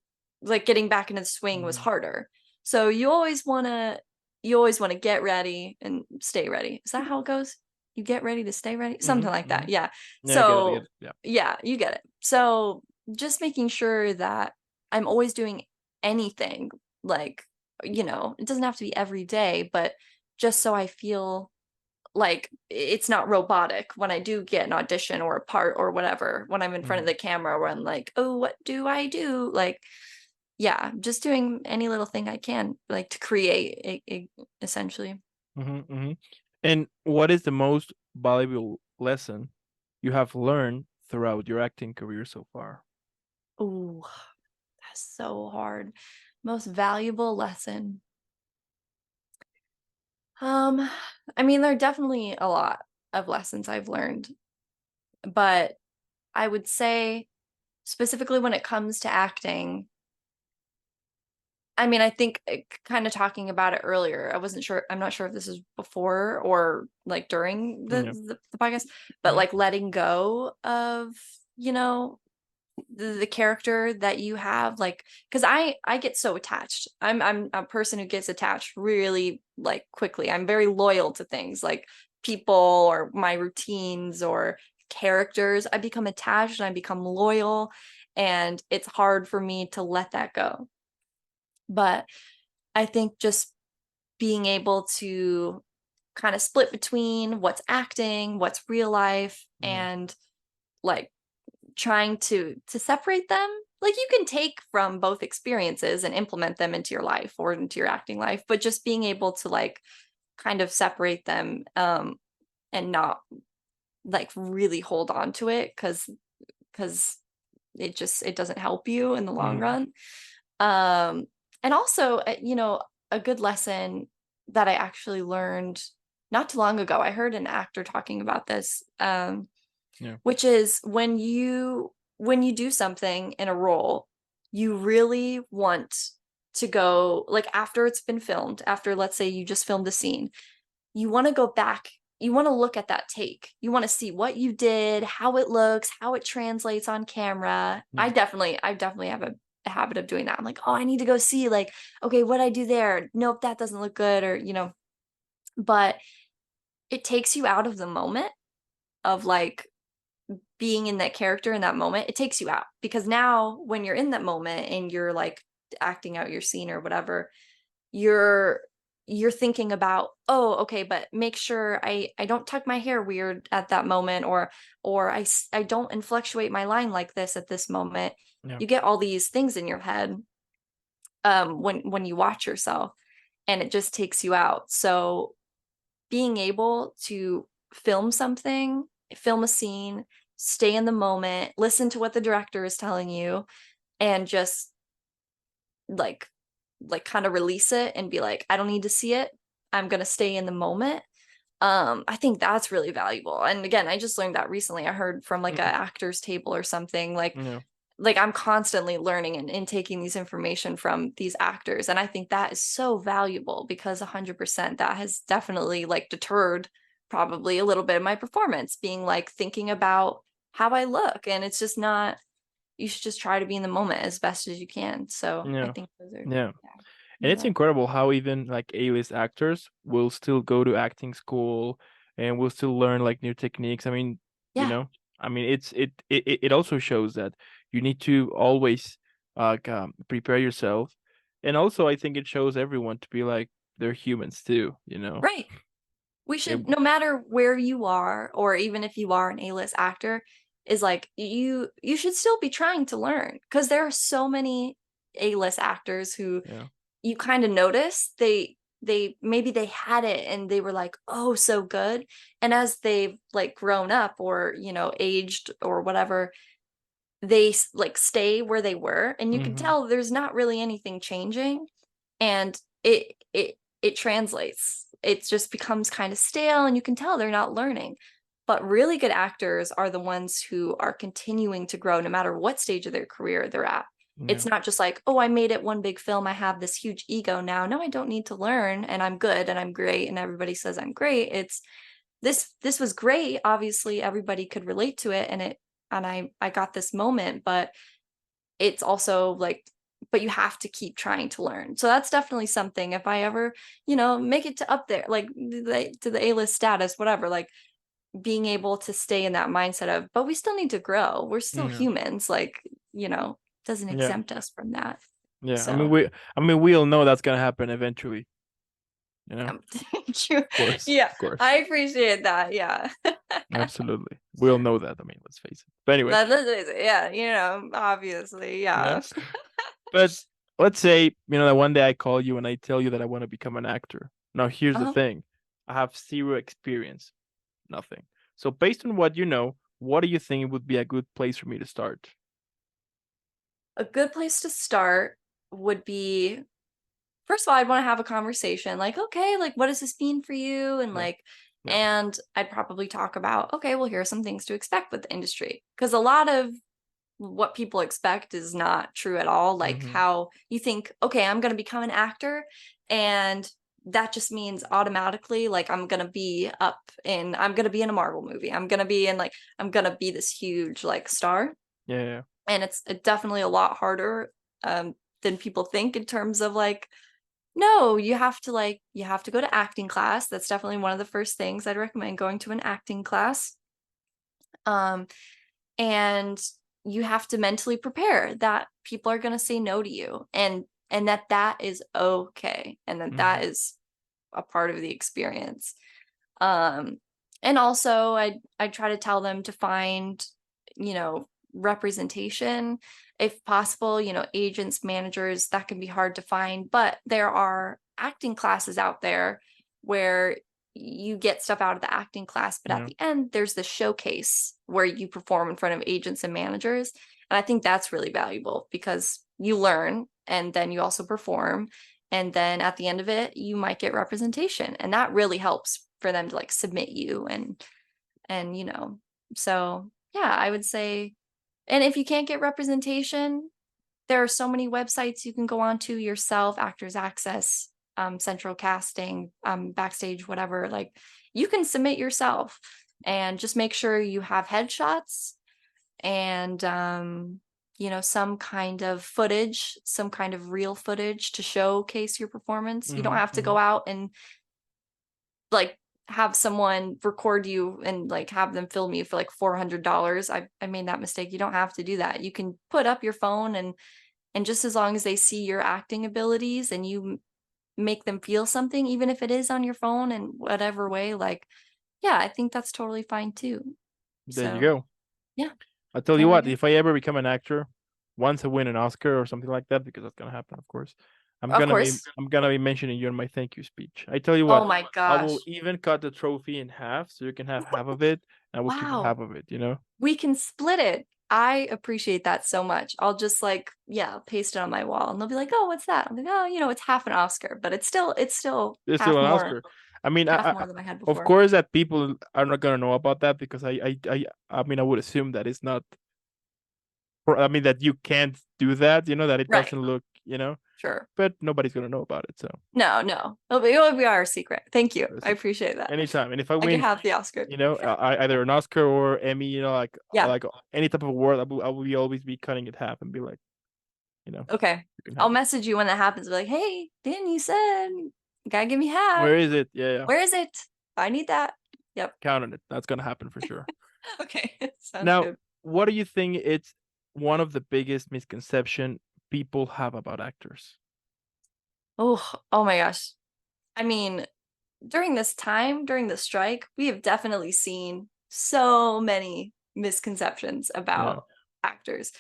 getting back into the swing was Mm, harder. So you always want to get ready and stay ready. Is that how it goes? You get ready to stay ready? Something like mm. that. Yeah. Yeah, I get So it. Yeah. yeah, you get it. So just making sure that I'm always doing anything, like, it doesn't have to be every day, but just so I feel like it's not robotic when I do get an audition or a part or whatever, when I'm in front of Mm, the camera where I'm like, oh, what do I do? Like, yeah, just doing any little thing I can, like to create essentially. mm. And what is the most valuable lesson you have learned throughout your acting career so far? Oh, that's so hard. Most valuable lesson. Um, I mean, there are definitely a lot of lessons I've learned, but I would say specifically when it comes to acting, I mean, I think kind of talking about it earlier. I wasn't sure. I'm not sure if this is before or like during the, Yeah. the podcast, but Hmm. like letting go of, you know, the character that you have, like, because I get so attached. I'm a person who gets attached really like quickly. I'm very loyal to things like people or my routines or characters. I become attached and I become loyal, and it's hard for me to let that go. But I think just being able to kind of split between what's acting, what's real life, Yeah. and like trying to separate them. Like you can take from both experiences and implement them into your life or into your acting life, but just being able to like kind of separate them, and not like really hold on to it, because it doesn't help you in the long Hmm. run. Um, and also, a good lesson that I actually learned not too long ago. I heard an actor talking about this, Yeah. which is when you do something in a role, you really want to go, like, after it's been filmed, after, let's say you just filmed a scene, you want to go back, you want to look at that take, you want to see what you did, how it looks, how it translates on camera. Yeah. I definitely have a habit of doing that. I'm like, oh, I need to go see, like, okay, what I do there, nope, that doesn't look good, or but it takes you out of the moment of, like, being in that character in that moment. It takes you out, because now when you're in that moment and you're, like, acting out your scene or whatever, you're you're thinking about, oh, okay, but make sure I don't tuck my hair weird at that moment, or I don't inflectuate my line like this at this moment. Yeah. You get all these things in your head when you watch yourself, and it just takes you out. So being able to film something, film a scene, stay in the moment, listen to what the director is telling you, and just, like kind of release it and be like, I don't need to see it. I'm going to stay in the moment. I think that's really valuable. And again, I just learned that recently. I heard from, like, a Mm. actor's table or something, Yeah. like I'm constantly learning and taking these information from these actors. And I think that is so valuable, because 100% that has definitely, like, deterred probably a little bit of my performance, being, like, thinking about how I look. And it's just not, you should just try to be in the moment as best as you can. So I Yeah. think those are, Yeah. yeah, And it's yeah. incredible how even like A-list actors will still go to acting school and will still learn like new techniques. I mean, you Yeah, know, I mean it also shows that you need to always prepare yourself. And also I think it shows everyone to be like they're humans too, you know. right. We It, should, no matter where you are, or even if you are an A-list actor, is like, you should still be trying to learn, because there are so many A-list actors who yeah. you kind of notice they maybe they had it and they were like, oh, so good, and as they've, like, grown up, or aged or whatever, they like stay where they were, and you can Hmm. tell there's not really anything changing, and it translates. It just becomes kind of stale, and you can tell they're not learning. But really good actors are the ones who are continuing to grow no matter what stage of their career they're at. Yeah. It's not just like, oh, I made it one big film, I have this huge ego now. No, I don't need to learn, and I'm good and I'm great and everybody says I'm great. It's this was great. Obviously, everybody could relate to it, and I got this moment, but it's also like, but you have to keep trying to learn. So that's definitely something, if I ever, make it to up there, like, to the A-list status, whatever, like, being able to stay in that mindset of, but we still need to grow. We're still Yeah. humans, like, doesn't Yeah. exempt us from that. Yeah. So, I mean we all know that's gonna happen eventually, you know. thank you. Of course. Yeah, Of course. I appreciate that. Yeah. Absolutely. We all know that. I mean, let's face it. But anyway, That is, yeah, obviously, yeah. yeah. But let's say, that one day I call you and I tell you that I want to become an actor. Now, here's the Uh-huh. thing. I have zero experience. Nothing. So based on what you know, what do you think would be a good place for me to start? A good place to start would be, first of all, I'd want to have a conversation, like, okay, like, what does this mean for you? And Yeah. like, Yeah. and I'd probably talk about, okay, well, here are some things to expect with the industry. Because a lot of what people expect is not true at all. Like, Mm-hmm. how you think, okay, I'm going to become an actor, and that just means automatically, like, I'm going to be in a Marvel movie. I'm going to be this huge, like, star. Yeah. Yeah. And it's definitely a lot harder than people think, in terms of, like, no, you have to go to acting class. That's definitely one of the first things I'd recommend, going to an acting class. Um, and you have to mentally prepare that people are going to say no to you, and that is okay, and Mm-hmm. that is a part of the experience. Um, and also I try to tell them to find, representation if possible, agents, managers, that can be hard to find, but there are acting classes out there where you get stuff out of the acting class, but at Yeah. the end there's the showcase where you perform in front of agents and managers. And I think that's really valuable, because you learn and then you also perform, and then at the end of it you might get representation, and that really helps for them to, like, submit you, and so yeah, I would say, and if you can't get representation, there are so many websites you can go onto yourself, Actors Access, Central Casting, Backstage, whatever. Like, you can submit yourself, and just make sure you have headshots and some kind of footage, some kind of real footage to showcase your performance. You don't have to go out and like have someone record you and like have them film you for like $400. I made that mistake. You don't have to do that. You can put up your phone, and just as long as they see your acting abilities and you make them feel something, even if it is on your phone in whatever way, like, yeah, I think that's totally fine too. There you So go. yeah, I tell you there we what, go. if I ever become an actor, once I win an Oscar or something like that, because that's gonna happen, of course, Of course. I'm gonna be mentioning you in my thank you speech. I tell you Oh what, my I will gosh. even cut the trophy in half so you can have half of it, and I will keep Wow. half of it, you know? We can split it. I appreciate that so much. I'll just like, yeah, paste it on my wall and they'll be like, "Oh, what's that?" I'm like, "Oh, it's half an Oscar, but it's still It's still half an more, Oscar. I mean, half more than I had of before." course that people are not gonna know about that because I mean, I would assume that it's not, I mean, that you can't do that, you know, that it Right. doesn't look, you know, Sure. but nobody's gonna know about it, so. No, no. It'll be our secret. Thank you. I appreciate that. Anytime. And if I I can win, have the Oscar. you know, either an Oscar or Emmy, you know, Yeah. like any type of award, I will be always be cutting it half and be like, you know, Okay. you can I'll have it. message you when that happens. Be like, "Hey, Dan, you said you gotta give me half. Where is it? Yeah, yeah. Where is it? I need that." Yep. Count on it. That's gonna happen for sure. Okay. Sounds Now, good. what do you think it's one of the biggest misconception people have about actors? Oh my gosh. I mean, during this time, during the strike, we have definitely seen so many misconceptions Yeah. about actors.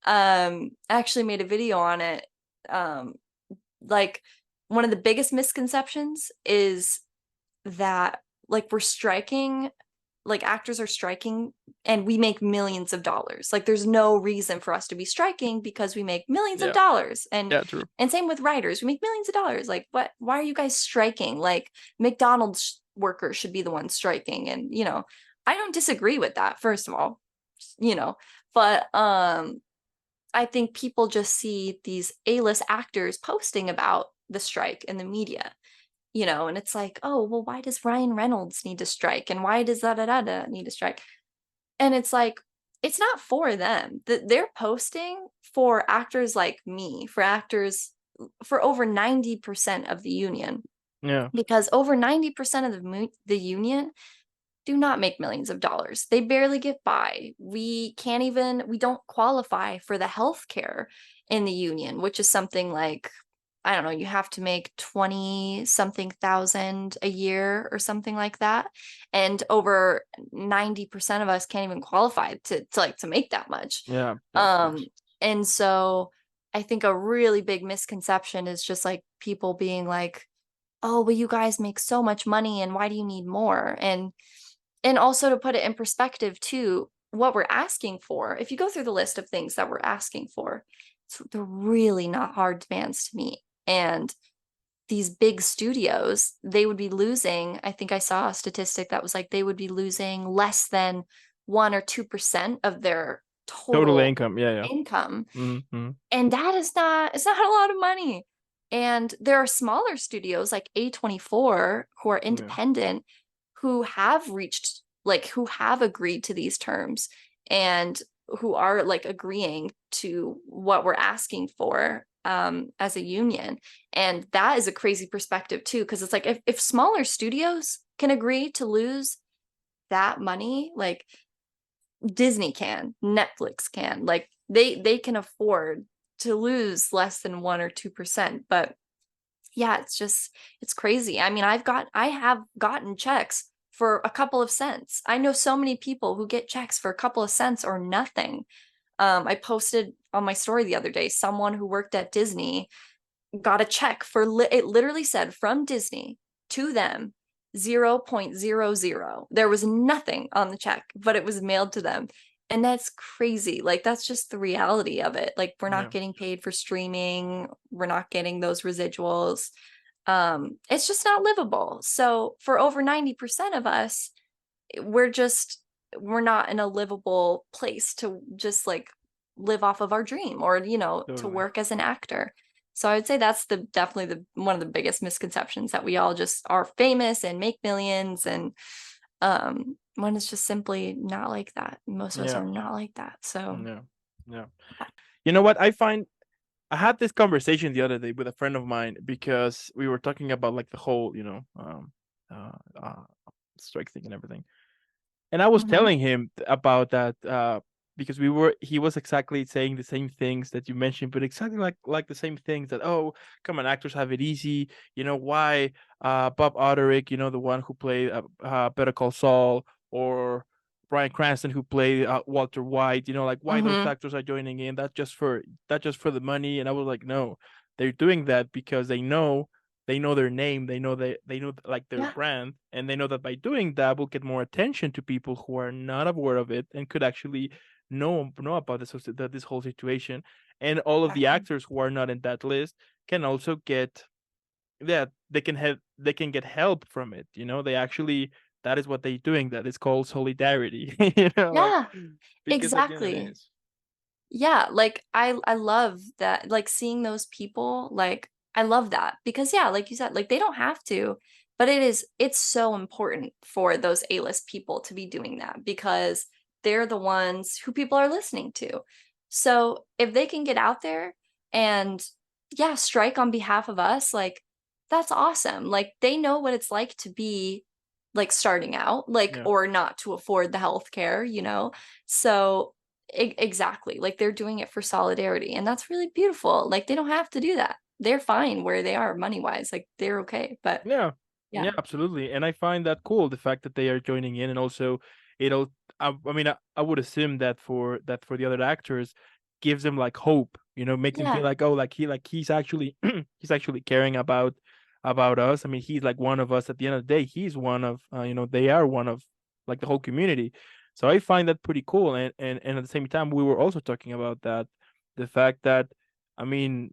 I actually made a video on it. Um, like, one of the biggest misconceptions is that like we're striking, like actors are striking and we make millions of dollars. Like, there's no reason for us to be striking because we make millions of Yeah. dollars. And Yeah, true. same with writers, we make millions of dollars. Like, what, why are you guys striking? Like, McDonald's workers should be the ones striking. And I don't disagree with that, first of all, you know, but I think people just see these A-list actors posting about the strike in the media, and it's like, oh, well, why does Ryan Reynolds need to strike? And why does da need to strike? And it's like, it's not for them. They're posting for actors like me, for actors, for over 90% of the union, Yeah. because over 90% of the union do not make millions of dollars. They barely get by. We don't qualify for the health care in the union, which is something like, I don't know, you have to make 20 something thousand a year or something like that. And over 90% of us can't even qualify to make that much. Yeah. Yeah, of course. And so I think a really big misconception is just like people being like, "Oh, well, you guys make so much money and why do you need more?" And also, to put it in perspective too, what we're asking for, if you go through the list of things that we're asking for, they're really not hard demands to meet. And these big studios, they would be losing, I think I saw a statistic that was like they would be losing less than 1 or 2% of their Total total income. Yeah, yeah. income. Mm-hmm. And that is not, it's not a lot of money. And there are smaller studios like A24 who are Yeah. independent, who have reached, like, who have agreed to these terms and who are like agreeing to what we're asking for as a union. And that is a crazy perspective too, because it's like, if smaller studios can agree to lose that money, like Disney can, Netflix can, like they can afford to lose less than 1 or 2%. But yeah, it's crazy. I mean, I have gotten checks for a couple of cents. I know so many people who get checks for a couple of cents or nothing. I posted on my story the other day, someone who worked at Disney got a check for it literally said from Disney to them 0.00. There was nothing on the check, but it was mailed to them. And that's crazy. Like, that's just the reality of it. Like, we're not Yeah. getting paid for streaming, we're not getting those residuals. It's just not livable. So for over 90% of us, we're not in a livable place to just like live off of our dream or, to Totally. work as an actor. So I would say that's definitely the one of the biggest misconceptions, that we all just are famous and make millions, and when it's just simply not like that. Most of us Yeah. are not like that. So Yeah. Yeah. yeah. You know what? I had this conversation the other day with a friend of mine because we were talking about like the whole, uh, uh strike thing and everything. And I was Mhm. telling him about that because he was exactly saying the same things that you mentioned, but exactly like the same things that, oh, come on, actors have it easy. You know why? Bob Odenkirk, the one who played Better Call Saul, or Bryan Cranston who played Walter White. Like why those Mhm. actors are joining in? That's just for the money. And I was like, no, they're doing that because they know their name, they know like their Yeah. brand, and they know that by doing that will get more attention to people who are not aware of it and could actually know about this whole situation. And all of the Exactly. actors who are not in that list can also get, yeah, they can get help from it. They actually, that is what they're doing. That is called solidarity. Like, Yeah. because at the end it Exactly. is. Yeah, like I love that, like seeing those people, like I love that because yeah, like you said, like they don't have to, but it's so important for those A-list people to be doing that because they're the ones who people are listening to. So if they can get out there and yeah, strike on behalf of us, like that's awesome. Like they know what it's like to be like starting out, like Yeah. or not to afford the healthcare. So exactly. Like they're doing it for solidarity. And that's really beautiful. Like they don't have to do that. They're fine where they are money wise. Like they're okay. But Yeah, yeah. yeah, absolutely. And I find that cool, the fact that they are joining in, and also it'll. I mean, I would assume that for the other actors, gives them like hope. Makes them feel Yeah. like, oh, he's actually he's actually caring about us. I mean, he's like one of us. At the end of the day, he's one of they are one of like the whole community. So I find that pretty cool. And at the same time, we were also talking about that, the fact that, I mean,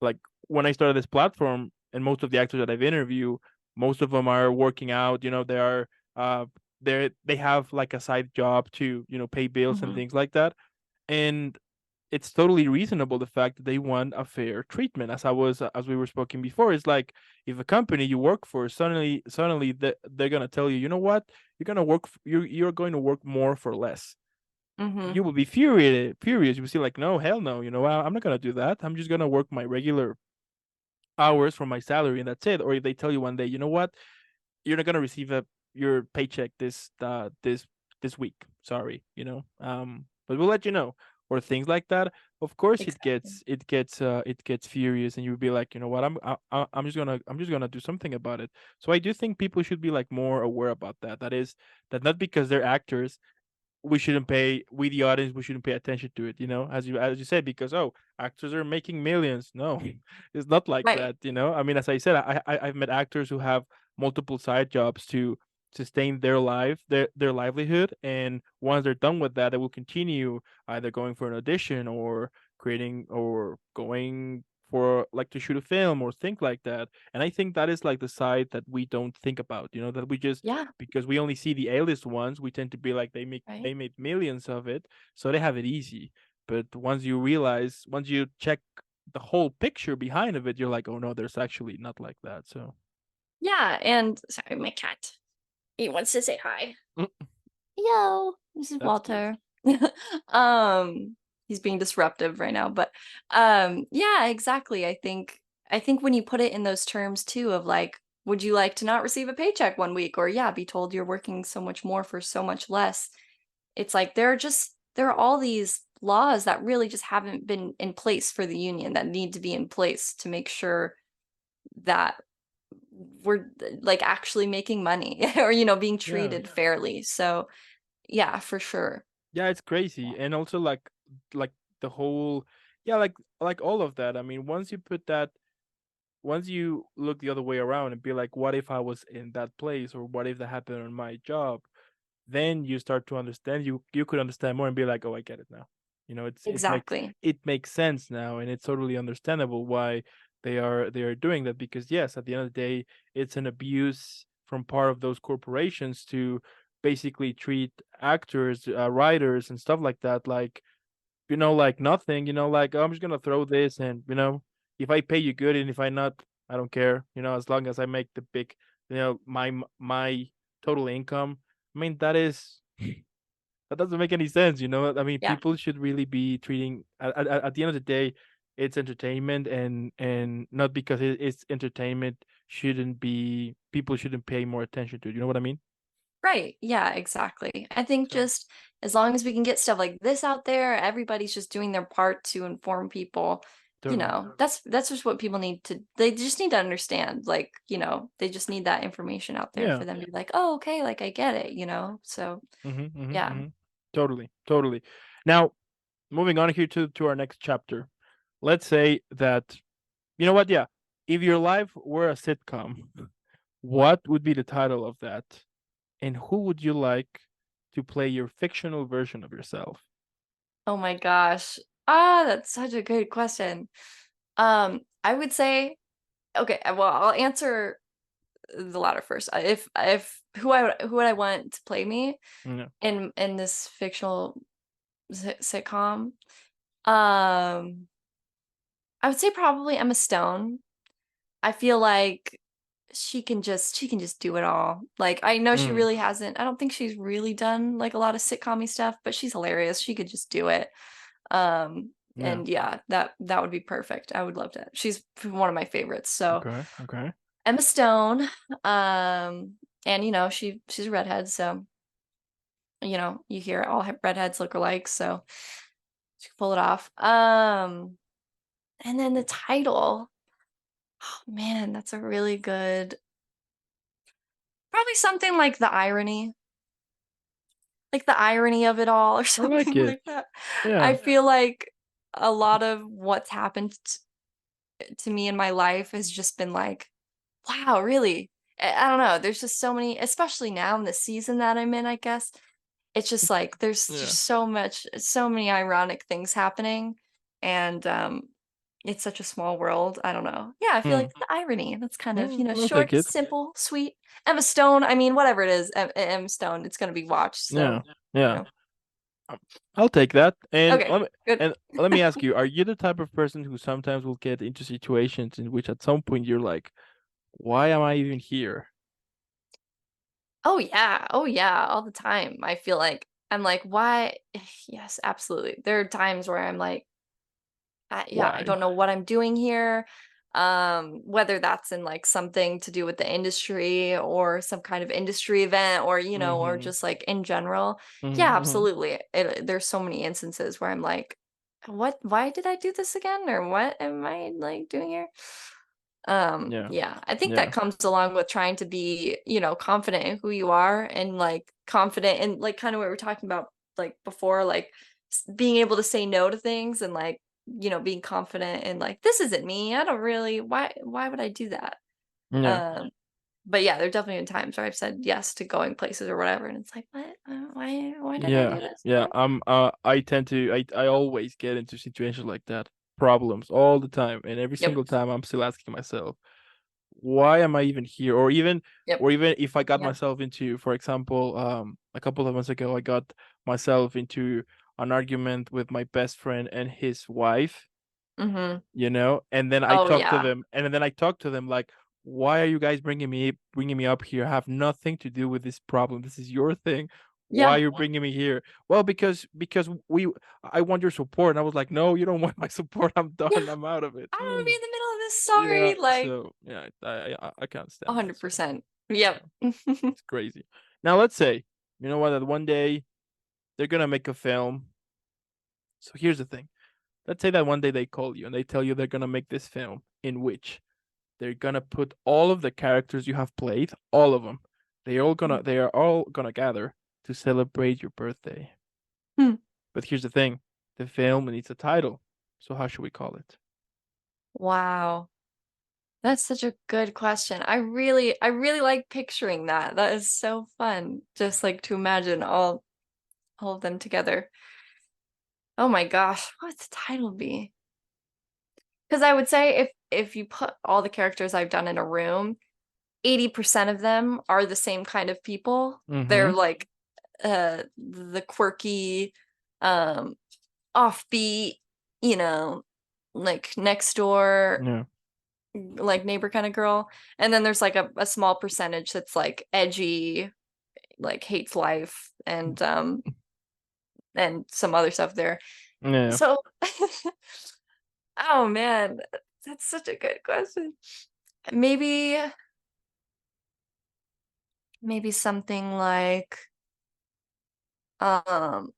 like when I started this platform, and most of the actors that I've interviewed, most of them are working out. They are uh they have like a side job to pay bills and Hmm. things like that. And it's totally reasonable, the fact that they want a fair treatment. As we were speaking before, it's like, if a company you work for suddenly they're gonna tell you, you know what, you're going to work more for less, Hmm. you will be furious. You will see like, no, hell no, I'm not gonna do that. I'm just gonna work my regular hours from my salary, and that's it. Or if they tell you one day, you know what, you're not gonna receive your paycheck this week. Sorry, but we'll let you know, or things like that. Of course, it Exactly. gets it gets furious, and you'll be like, you know what, I'm just gonna do something about it. So I do think people should be like more aware about that. That is, that not because they're actors, we the audience, we shouldn't pay attention to it, as you said, because, oh, actors are making millions. No, it's not like Right. that. I mean, as I said, I've met actors who have multiple side jobs to sustain their livelihood, and once they're done with that, they will continue either going for an audition, or creating, or going for like to shoot a film or think like that. And I think that is like the side that we don't think about, that we just, Yeah. because we only see the A-list ones, we tend to be like, Right. they made millions of it, so they have it easy. But once you check the whole picture behind of it, you're like, oh no, there's actually not like that. So Yeah. And sorry, my cat. He wants to say hi. mm, Yo, this is that's cute. Walter. um, he's being disruptive right now, but yeah, exactly. I think when you put it in those terms too of like, would you like to not receive a paycheck one week, or yeah, be told you're working so much more for so much less? It's like there are all these laws that really just haven't been in place for the union that need to be in place to make sure that we're like actually making money or being Yeah. treated fairly. So yeah, for sure. Yeah, it's crazy. And also like the whole, yeah, like all of that. I mean, once you look the other way around and be like, what if I was in that place, or what if that happened on my job, then you start to understand, you could understand more and be like, oh, I get it now. Exactly. It makes sense now, and it's totally understandable why they are doing that. Because yes, at the end of the day, it's an abuse from part of those corporations to basically treat actors, writers and stuff like that, like like nothing, like, oh, I'm just gonna throw this, and if I pay you good, and if I not, I don't care, as long as I make the big, my total income. I mean, that doesn't make any sense, I mean, Yeah. people should really be treating, at the end of the day, it's entertainment, and not because it's entertainment shouldn't be people shouldn't pay more attention to it. You know what I mean? Right. Yeah, exactly. I think So. just as long as we can get stuff like this out there, everybody's just doing their part to inform people. Totally. That's just what people need to they just need to understand. Like, they just need that information out there Yeah. for them to be like, "Oh, okay, like I get it." So, yeah. Totally, totally. Now, moving on here to our next chapter. Let's say that, you know what? Yeah, if your life were a sitcom, what would be the title of that, and who would you like to play your fictional version of yourself? Oh my gosh. That's such a good question. I would say okay, well, I'll answer the latter first. If who would I want to play me Yeah. in this fictional sitcom? Um, I would say probably Emma Stone. I feel like she can just do it all. Like I know she Mm. really hasn't. I don't think she's really done like a lot of sitcom stuff, but she's hilarious. She could just do it. Yeah. And yeah, that would be perfect. I would love to. She's one of my favorites. So Okay. Okay. Emma Stone, and she's a redhead, so you hear all redheads look alike, so she can pull it off. And then the title, oh man, that's a really good, probably something like the irony of it all, or I like something it. like that. I Yeah. feel like a lot of what's happened to me in my life has just been like, wow, really? I don't know. There's just so many, especially now in the season that I'm in, I guess. It's just like there's Yeah. just so many ironic things happening. And it's such a small world. I don't know. Yeah, I feel Mm. like the irony. That's kind of, I'll take short, it. simple, sweet. Emma Stone, I mean, whatever it is, Emma Stone, it's gonna be watched. Yeah. So, you Yeah. know. I'll take that. And Okay, good. let me ask you, are you the type of person who sometimes will get into situations in which at some point you're like, why am I even here? Oh yeah. Oh yeah, all the time. I feel like I'm like, why? Yes, absolutely. There are times where I'm like, yeah, I Why? don't know what I'm doing here. Whether that's in like something to do with the industry or some kind of industry event, or or Mm-hmm. just like in general. Yeah, Mm-hmm. absolutely. There's so many instances where I'm like, what? Why did I do this again? Or what am I like doing here? Yeah. Yeah, I think that Yeah. comes along with trying to be, confident in who you are, and like confident in like kind of what we were talking about like before, like being able to say no to things, and like, being confident and like, this isn't me. I don't really, why would I do that? Yeah. Um, but yeah, there are definitely been times where I've said yes to going places or whatever, and it's like, what? Why did I Yeah. do this? Yeah. I tend to I always get into situations like that. Problems all the time. And every Yep. single time I'm still asking myself, why am I even here? Yep. Or even if I got Yep. myself into, for example, a couple of months ago, I got myself into an argument with my best friend and his wife, Mm-hmm. and then I Oh talked to yeah. them, like, why are you guys bringing me up here? I have nothing to do with this problem. This is your thing. Why are Yeah. you bringing me here? Well, because I want your support. And I was like, no, you don't want my support. I'm Yeah. done. I'm out of it. I don't want to be in the middle of this. Yeah. Sorry. Like, So yeah, I can't stand that. So 100%. yeah, Yep. it's crazy. Now let's say, you know what, that one day they're gonna make a film. So here's the thing. Let's say that one day they call you and they tell you they're gonna make this film in which they're gonna put all of the characters you have played, all of them. They are all gonna gather to celebrate your birthday. Hmm. But here's the thing. The film needs a title. So how should we call it? Wow. That's such a good question. I really like picturing that. That is so fun. Just like to imagine all of them together. Oh my gosh, what's the title be? Because I would say if you put all the characters I've done in a room, 80% of them are the same kind of people. Mm-hmm. They're like the quirky, um offbeat, you know, like next door, Yeah. like neighbor kind of girl. And then there's like a small percentage that's like edgy, like hates life and some other stuff there. Yeah. So oh man, that's such a good question. Maybe maybe something like I'm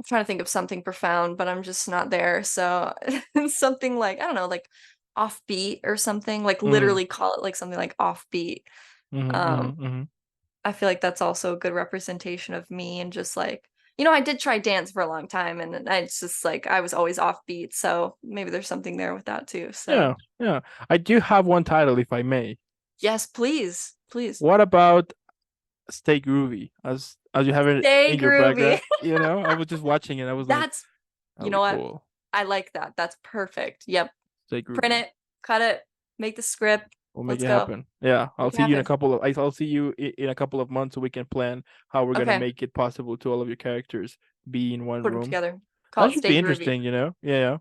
trying to think of something profound, but I'm just not there. So something like, I don't know, like offbeat or something, like Mm. literally call it like something like offbeat. Mm-hmm, Um, mm-hmm, mm-hmm. I feel like that's also a good representation of me and just like, I did try dance for a long time and it's just like I was always offbeat. So maybe there's something there with that too. So Yeah, yeah. I do have one title, if I may. yes, please, please. What about Stay Groovy? As you have it Stay in your groovy. background, I was just watching it. I was like, That's, you that'll know be what? cool. I like that. That's perfect. Yep. Stay Print Groovy. it, cut it, make the script. We'll make Let's it go. happen. Yeah, Make it happen. I'll see you in a couple of months so we can plan how we're gonna Okay. make it possible to all of your characters be in one Put them room. together. Call That it should Stay be Groovy. interesting, Yeah, yeah.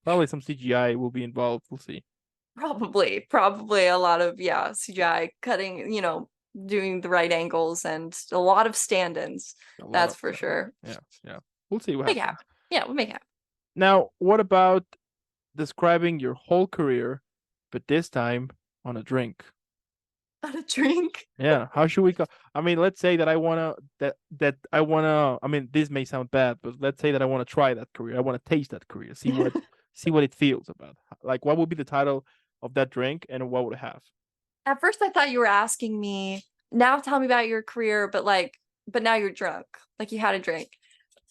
Probably some CGI will be involved. We'll see. Probably a lot of, yeah, CGI cutting, doing the right angles and a lot of stand-ins. A lot That's of for sure. yeah, yeah. We'll see what Make it happens. happen. Yeah, we'll make it happen. Now, what about describing your whole career, but this time on a drink? Not a drink. Yeah, how should we go? I mean, let's say that I wanna. I mean, this may sound bad, but let's say that I want to try that career. I want to taste that career, see what it feels about. Like, what would be the title of that drink, and what would it have? At first I thought you were asking me, now tell me about your career, but now you're drunk. Like you had a drink.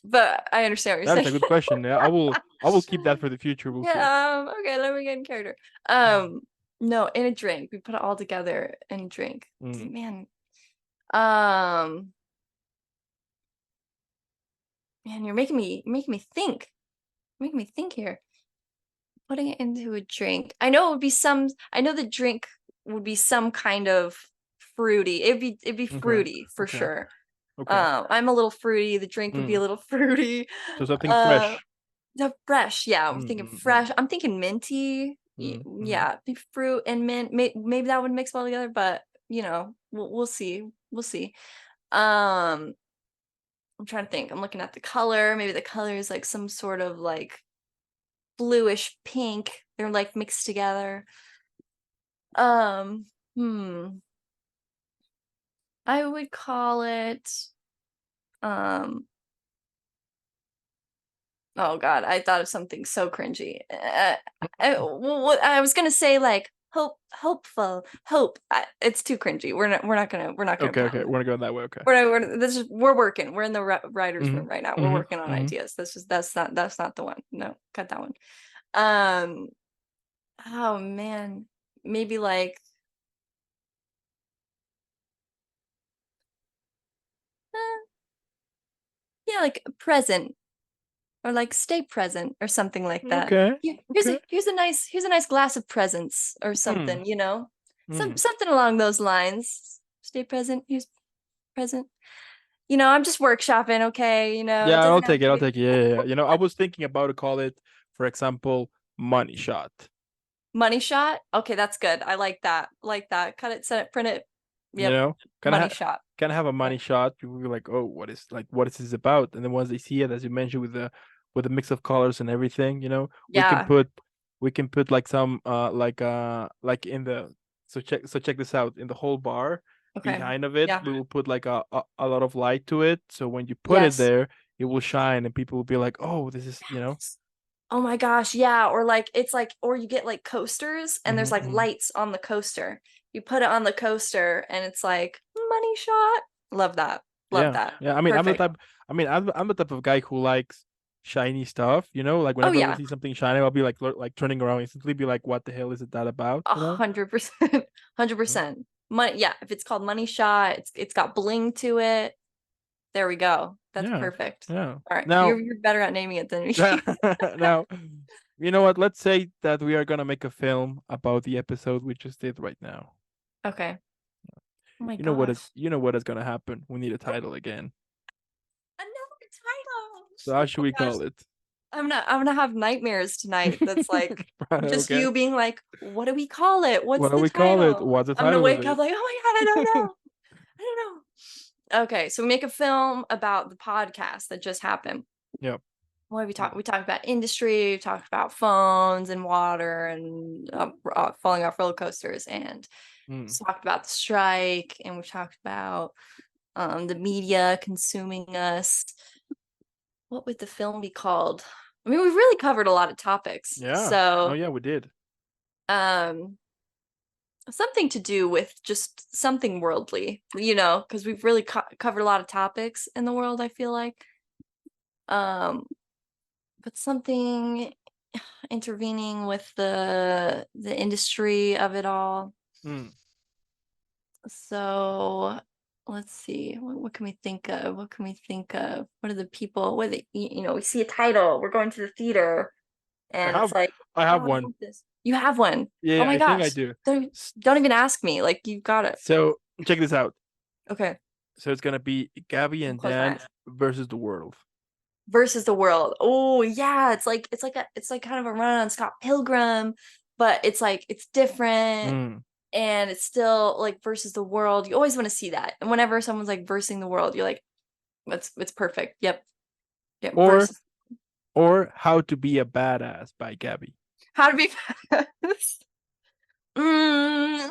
But I understand what That you're is a saying. good question. Yeah, I will keep that for the future. We'll see. Yeah, okay, let me get in character. No, in a drink. We put it all together in a drink. Mm. Man. Um, man, you're making me think. Making me think here. Putting it into a drink. I know the drink would be some kind of fruity. It'd be Okay. fruity for Okay. sure. Okay. I'm a little fruity. The drink would be Mm. a little fruity. So something Uh, fresh. the fresh, yeah. I'm Mm, thinking mm, mm, fresh. I'm thinking minty. mm, mm. Yeah, be fruit and mint. Maybe that would mix well together, but we'll see. We'll see. Um, I'm trying to think. I'm looking at the color. Maybe the color is like some sort of like bluish pink. They're like mixed together. Um, hmm. I would call it um oh god, I thought of something so cringy. I was gonna say like hopeful, hope. It's too cringy. We're not gonna Okay. Okay. patent. We're gonna go that way. Okay. We're working. We're in the writers' Mm-hmm. room right now. We're Mm-hmm. working on Mm-hmm. ideas. That's not the one. No, cut that one. Um. Oh man, maybe like uh, yeah, like present or like stay present or something like that. Okay. Here's Okay. a nice glass of presents or Mm. something, Mm. something along those lines. Stay present. Here's present. I'm just workshopping, okay? It Yeah, I'll doesn't take have it. to I'll be take it. Yeah, yeah, yeah. I was thinking about to call it, for example, money shot. money shot. Okay, that's good. I like that. Like that. Cut it, set it, print it. You Yep. know, Money shot. kind of have a Yeah. money shot. People will be like, "Oh, what is this about?" And then once they see it, as you mentioned, with the mix of colors and everything, Yeah. we can put like some like in the so check this out, in the whole bar Okay. behind of it, Yeah. we will put like a lot of light to it. So when you put it Yes. there, it will shine, and people will be like, "Oh, this is." Yes. Oh my gosh, yeah. Or like it's like, or you get like coasters and there's Mm-hmm, like mm-hmm. lights on the coaster. You put it on the coaster and it's like money shot. Love that. Love Yeah, that. yeah. I mean, Perfect. I'm the type of guy who likes shiny stuff. Like Oh whenever I will yeah. see something shiny, I'll be like turning around instantly, be like, "What the hell is it that about?" A You know? 100%. Yeah. 100%. Money, yeah. If it's called money shot, it's got bling to it. There we go. That's Yeah. perfect. Yeah. All right. Now, You're better at naming it than me. now, you know what? Let's say that we are gonna make a film about the episode we just did right now. Okay. Oh my gosh. You know what is gonna happen. We need a title again. Another title. So how should Oh we gosh, call it? I'm gonna have nightmares tonight. That's like just Okay. you being like, what do we call it? What's What do the we call it? title? What's the I'm gonna title of wake up it? like, oh my God, I don't know. I don't know. Okay, so we make a film about the podcast that just happened. Yep. What have we talked? We talked about industry, we talked about phones and water and falling off roller coasters, and Mm. talked about the strike, and we've talked about the media consuming us. What would the film be called? I mean, we've really covered a lot of topics. Yeah. Oh So, yeah, we did. um, something to do with just something worldly, because we've really covered a lot of topics in the world, I feel like. Um, but something intervening with the industry of it all. Mm. So let's see, what can we think of? What can we think of? What are the people? What are we see a title. We're going to the theater, I and it's have like, I oh, have I one. want this. You have one. Oh Yeah, my I think I gosh! do. Don't even ask me. Like you got it. So check this out. Okay, So it's gonna be Gabbie I'm and close my Dan eyes. versus the world. Versus the world. Oh yeah, it's like kind of a run on Scott Pilgrim, but it's like it's different. Mm. And it's still like versus the world. You always want to see that. And whenever someone's like versing the world, you're like, it's perfect. Yep. Yep. Or Versus How to Be a Badass by Gabbie. how to be fast. I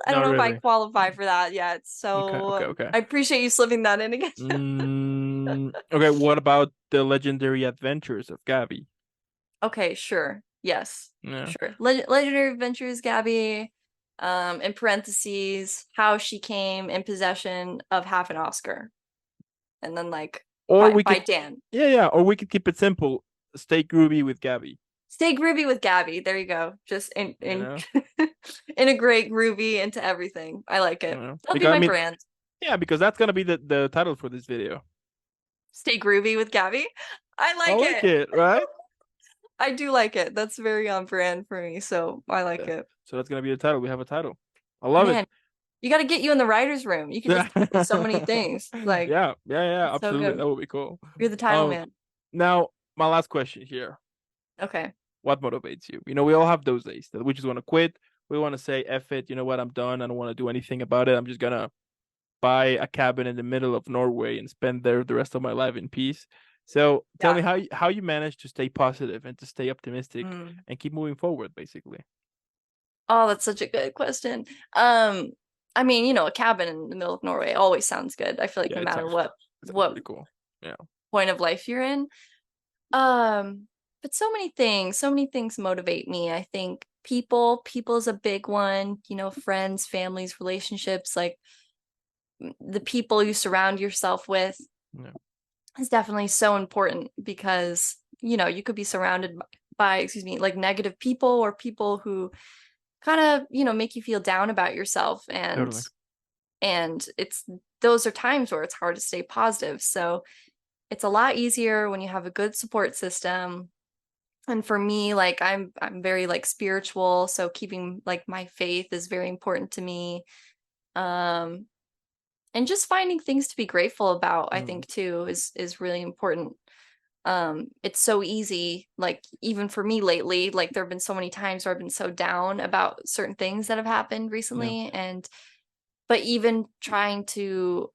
don't Not know if I really. qualify for that yet. Okay, okay, So okay. I appreciate you slipping that in again. Okay, what about the legendary adventures of Gabbie? Okay, sure. Yes. Yeah. Sure. Legendary Adventures, Gabbie. In parentheses, how she came in possession of half an Oscar. And then like Or by we by could Dan. yeah, or we could keep it simple. Stay groovy with Gabbie. Stay groovy with Gabbie. There you go. Just in You know? integrate groovy into everything. I like You it. know? That'll be Because I my mean, brand. yeah, because that's gonna be the title for this video. Stay groovy with Gabbie. I I like like it. it, right? I do like it. That's very on brand for me. So I like Yeah. it. So that's gonna be the title. We have a title. I love it. Man, you got to get you in the writer's room. You could Yeah. just do so many things. Like, Yeah, it's so absolutely. good. That would be cool. You're the title Um, man. Now my last question here. Okay. What motivates you? You know, we all have those days that we just want to quit. We want to say, F it, you know what, I'm done. I don't want to do anything about it. I'm just gonna buy a cabin in the middle of Norway and spend there the rest of my life in peace. So tell Yeah. me how you manage to stay positive and to stay optimistic Mm. and keep moving forward, basically. Oh, that's such a good question. I mean, a cabin in the middle of Norway always sounds good. I feel like Yeah, no matter what it sounds what pretty cool. Yeah. point of life you're in. Um, but so many things motivate me. I think people is a big one, friends, families, relationships, like the people you surround yourself with Yeah. is definitely so important because, you could be surrounded by, excuse me, like negative people or people who kind of, make you feel down about yourself and Totally. it's those are times where it's hard to stay positive. So it's a lot easier when you have a good support system. And for me, like I'm very like spiritual, so keeping like my faith is very important to me. Um and just finding things to be grateful about, I Mm. think too is really important. It's so easy, like even for me lately, like there have been so many times where I've been so down about certain things that have happened Yeah. recently, and but even trying to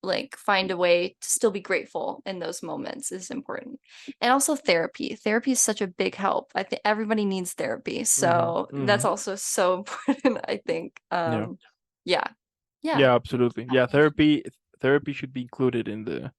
like find a way to still be grateful in those moments is important. And also therapy is such a big help. I think everybody needs therapy, Mm-hmm. so that's Mm-hmm. also so important, I think. Yeah. Yeah, yeah. Yeah, absolutely. Yeah, therapy should be included in the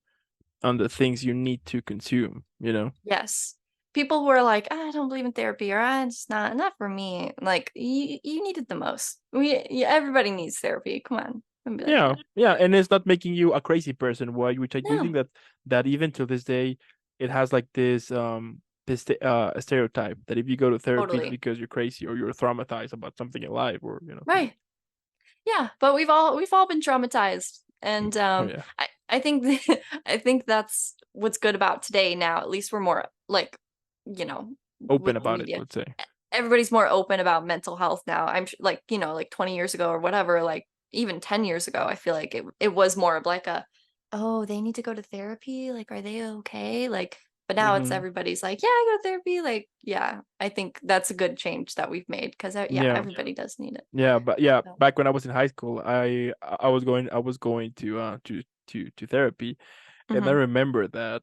on the things you need to consume, you know? Yes, people who are like, I don't believe in therapy, or it's not for me, like you need it the most. Everybody needs therapy, come on. Don't be like Yeah, that. yeah, and it's not making you a crazy person. Why? Which I do think No, that even till this day, it has like this stereotype that if you go to therapy, it's totally. because you're crazy or you're traumatized about something in life, or Right. Yeah, but we've all been traumatized, and Oh yeah, I think I think that's what's good about today now. At least we're more like, open with the about it. media, Let's say. everybody's more open about mental health now. I'm like, like 20 years ago or whatever, like even 10 years ago, I feel like it was more of like a oh, they need to go to therapy. Like, are they okay? Like, but now it's Hmm. everybody's like, yeah, I go to therapy. Like, yeah, I think that's a good change that we've made because yeah, Yeah. everybody does need it. Yeah, but yeah, So, back when I was in high school, I was going to therapy, and I mhm. remember that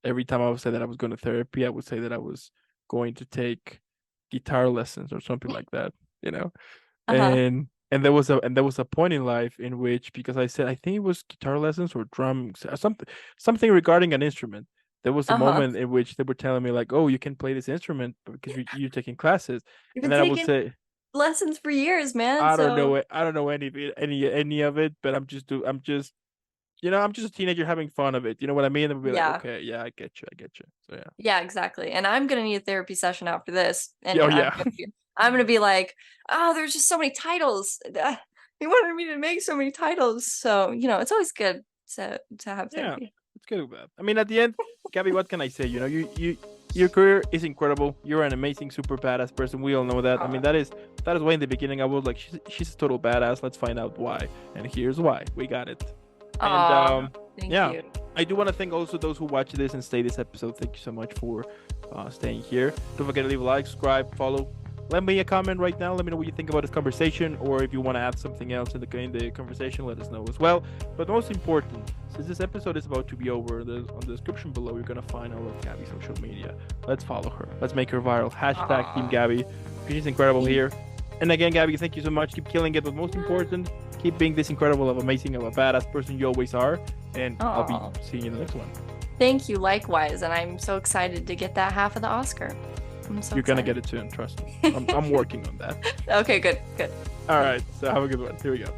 every time I would say that I was going to therapy, I would say that I was going to take guitar lessons or something like that, you know. Uh-huh. And there was a point in life in which, because I said I think it was guitar lessons or drums, something regarding an instrument. There was a Uh-huh. moment in which they were telling me like, "Oh, you can play this instrument because you're taking classes," You've and been then I would taking say, lessons for years, man. I don't know So it. I don't know any of it, any of it, but I'm just a teenager having fun of it. You know what I mean? And we'll be like, yeah. okay, yeah, I get you, I get you. So yeah, Yeah, exactly. And I'm gonna need a therapy session after this. And yeah, oh, I'm yeah, gonna be I'm gonna be like, oh, there's just so many titles. He wanted me to make so many titles. So, it's always good to have yeah. therapy. It's good with that. I mean, at the end, Gabby, what can I say? Your career is incredible. You're an amazing, super badass person. We all know that. I mean, Aw. that is why in the beginning I was like, she's a total badass. Let's find out why. And here's why. We got it. And Aw, thank yeah, you. I do want to thank also those who watch this and stay this episode. Thank you so much for staying here. Don't forget to leave a like, subscribe, follow. Let me a comment right now. Let me know what you think about this conversation, or if you want to add something else in the conversation, let us know as well. But most important, since this episode is about to be over, on the description below, you're gonna find all of Gabby's social media. Let's follow her. Let's make her viral. Hashtag Team Aw. Gabby. She's incredible Thank here. And again, Gabby, thank you so much. Keep killing it. But most important, keep being this incredible, amazing, a badass person you always are. And I'll be Aw. seeing you in the next one. Thank you, likewise. And I'm so excited to get that half of the Oscar. I'm so You're gonna excited. get it soon. Trust me. I'm working on that. Okay, good, good. All right. So have a good one. Here we go.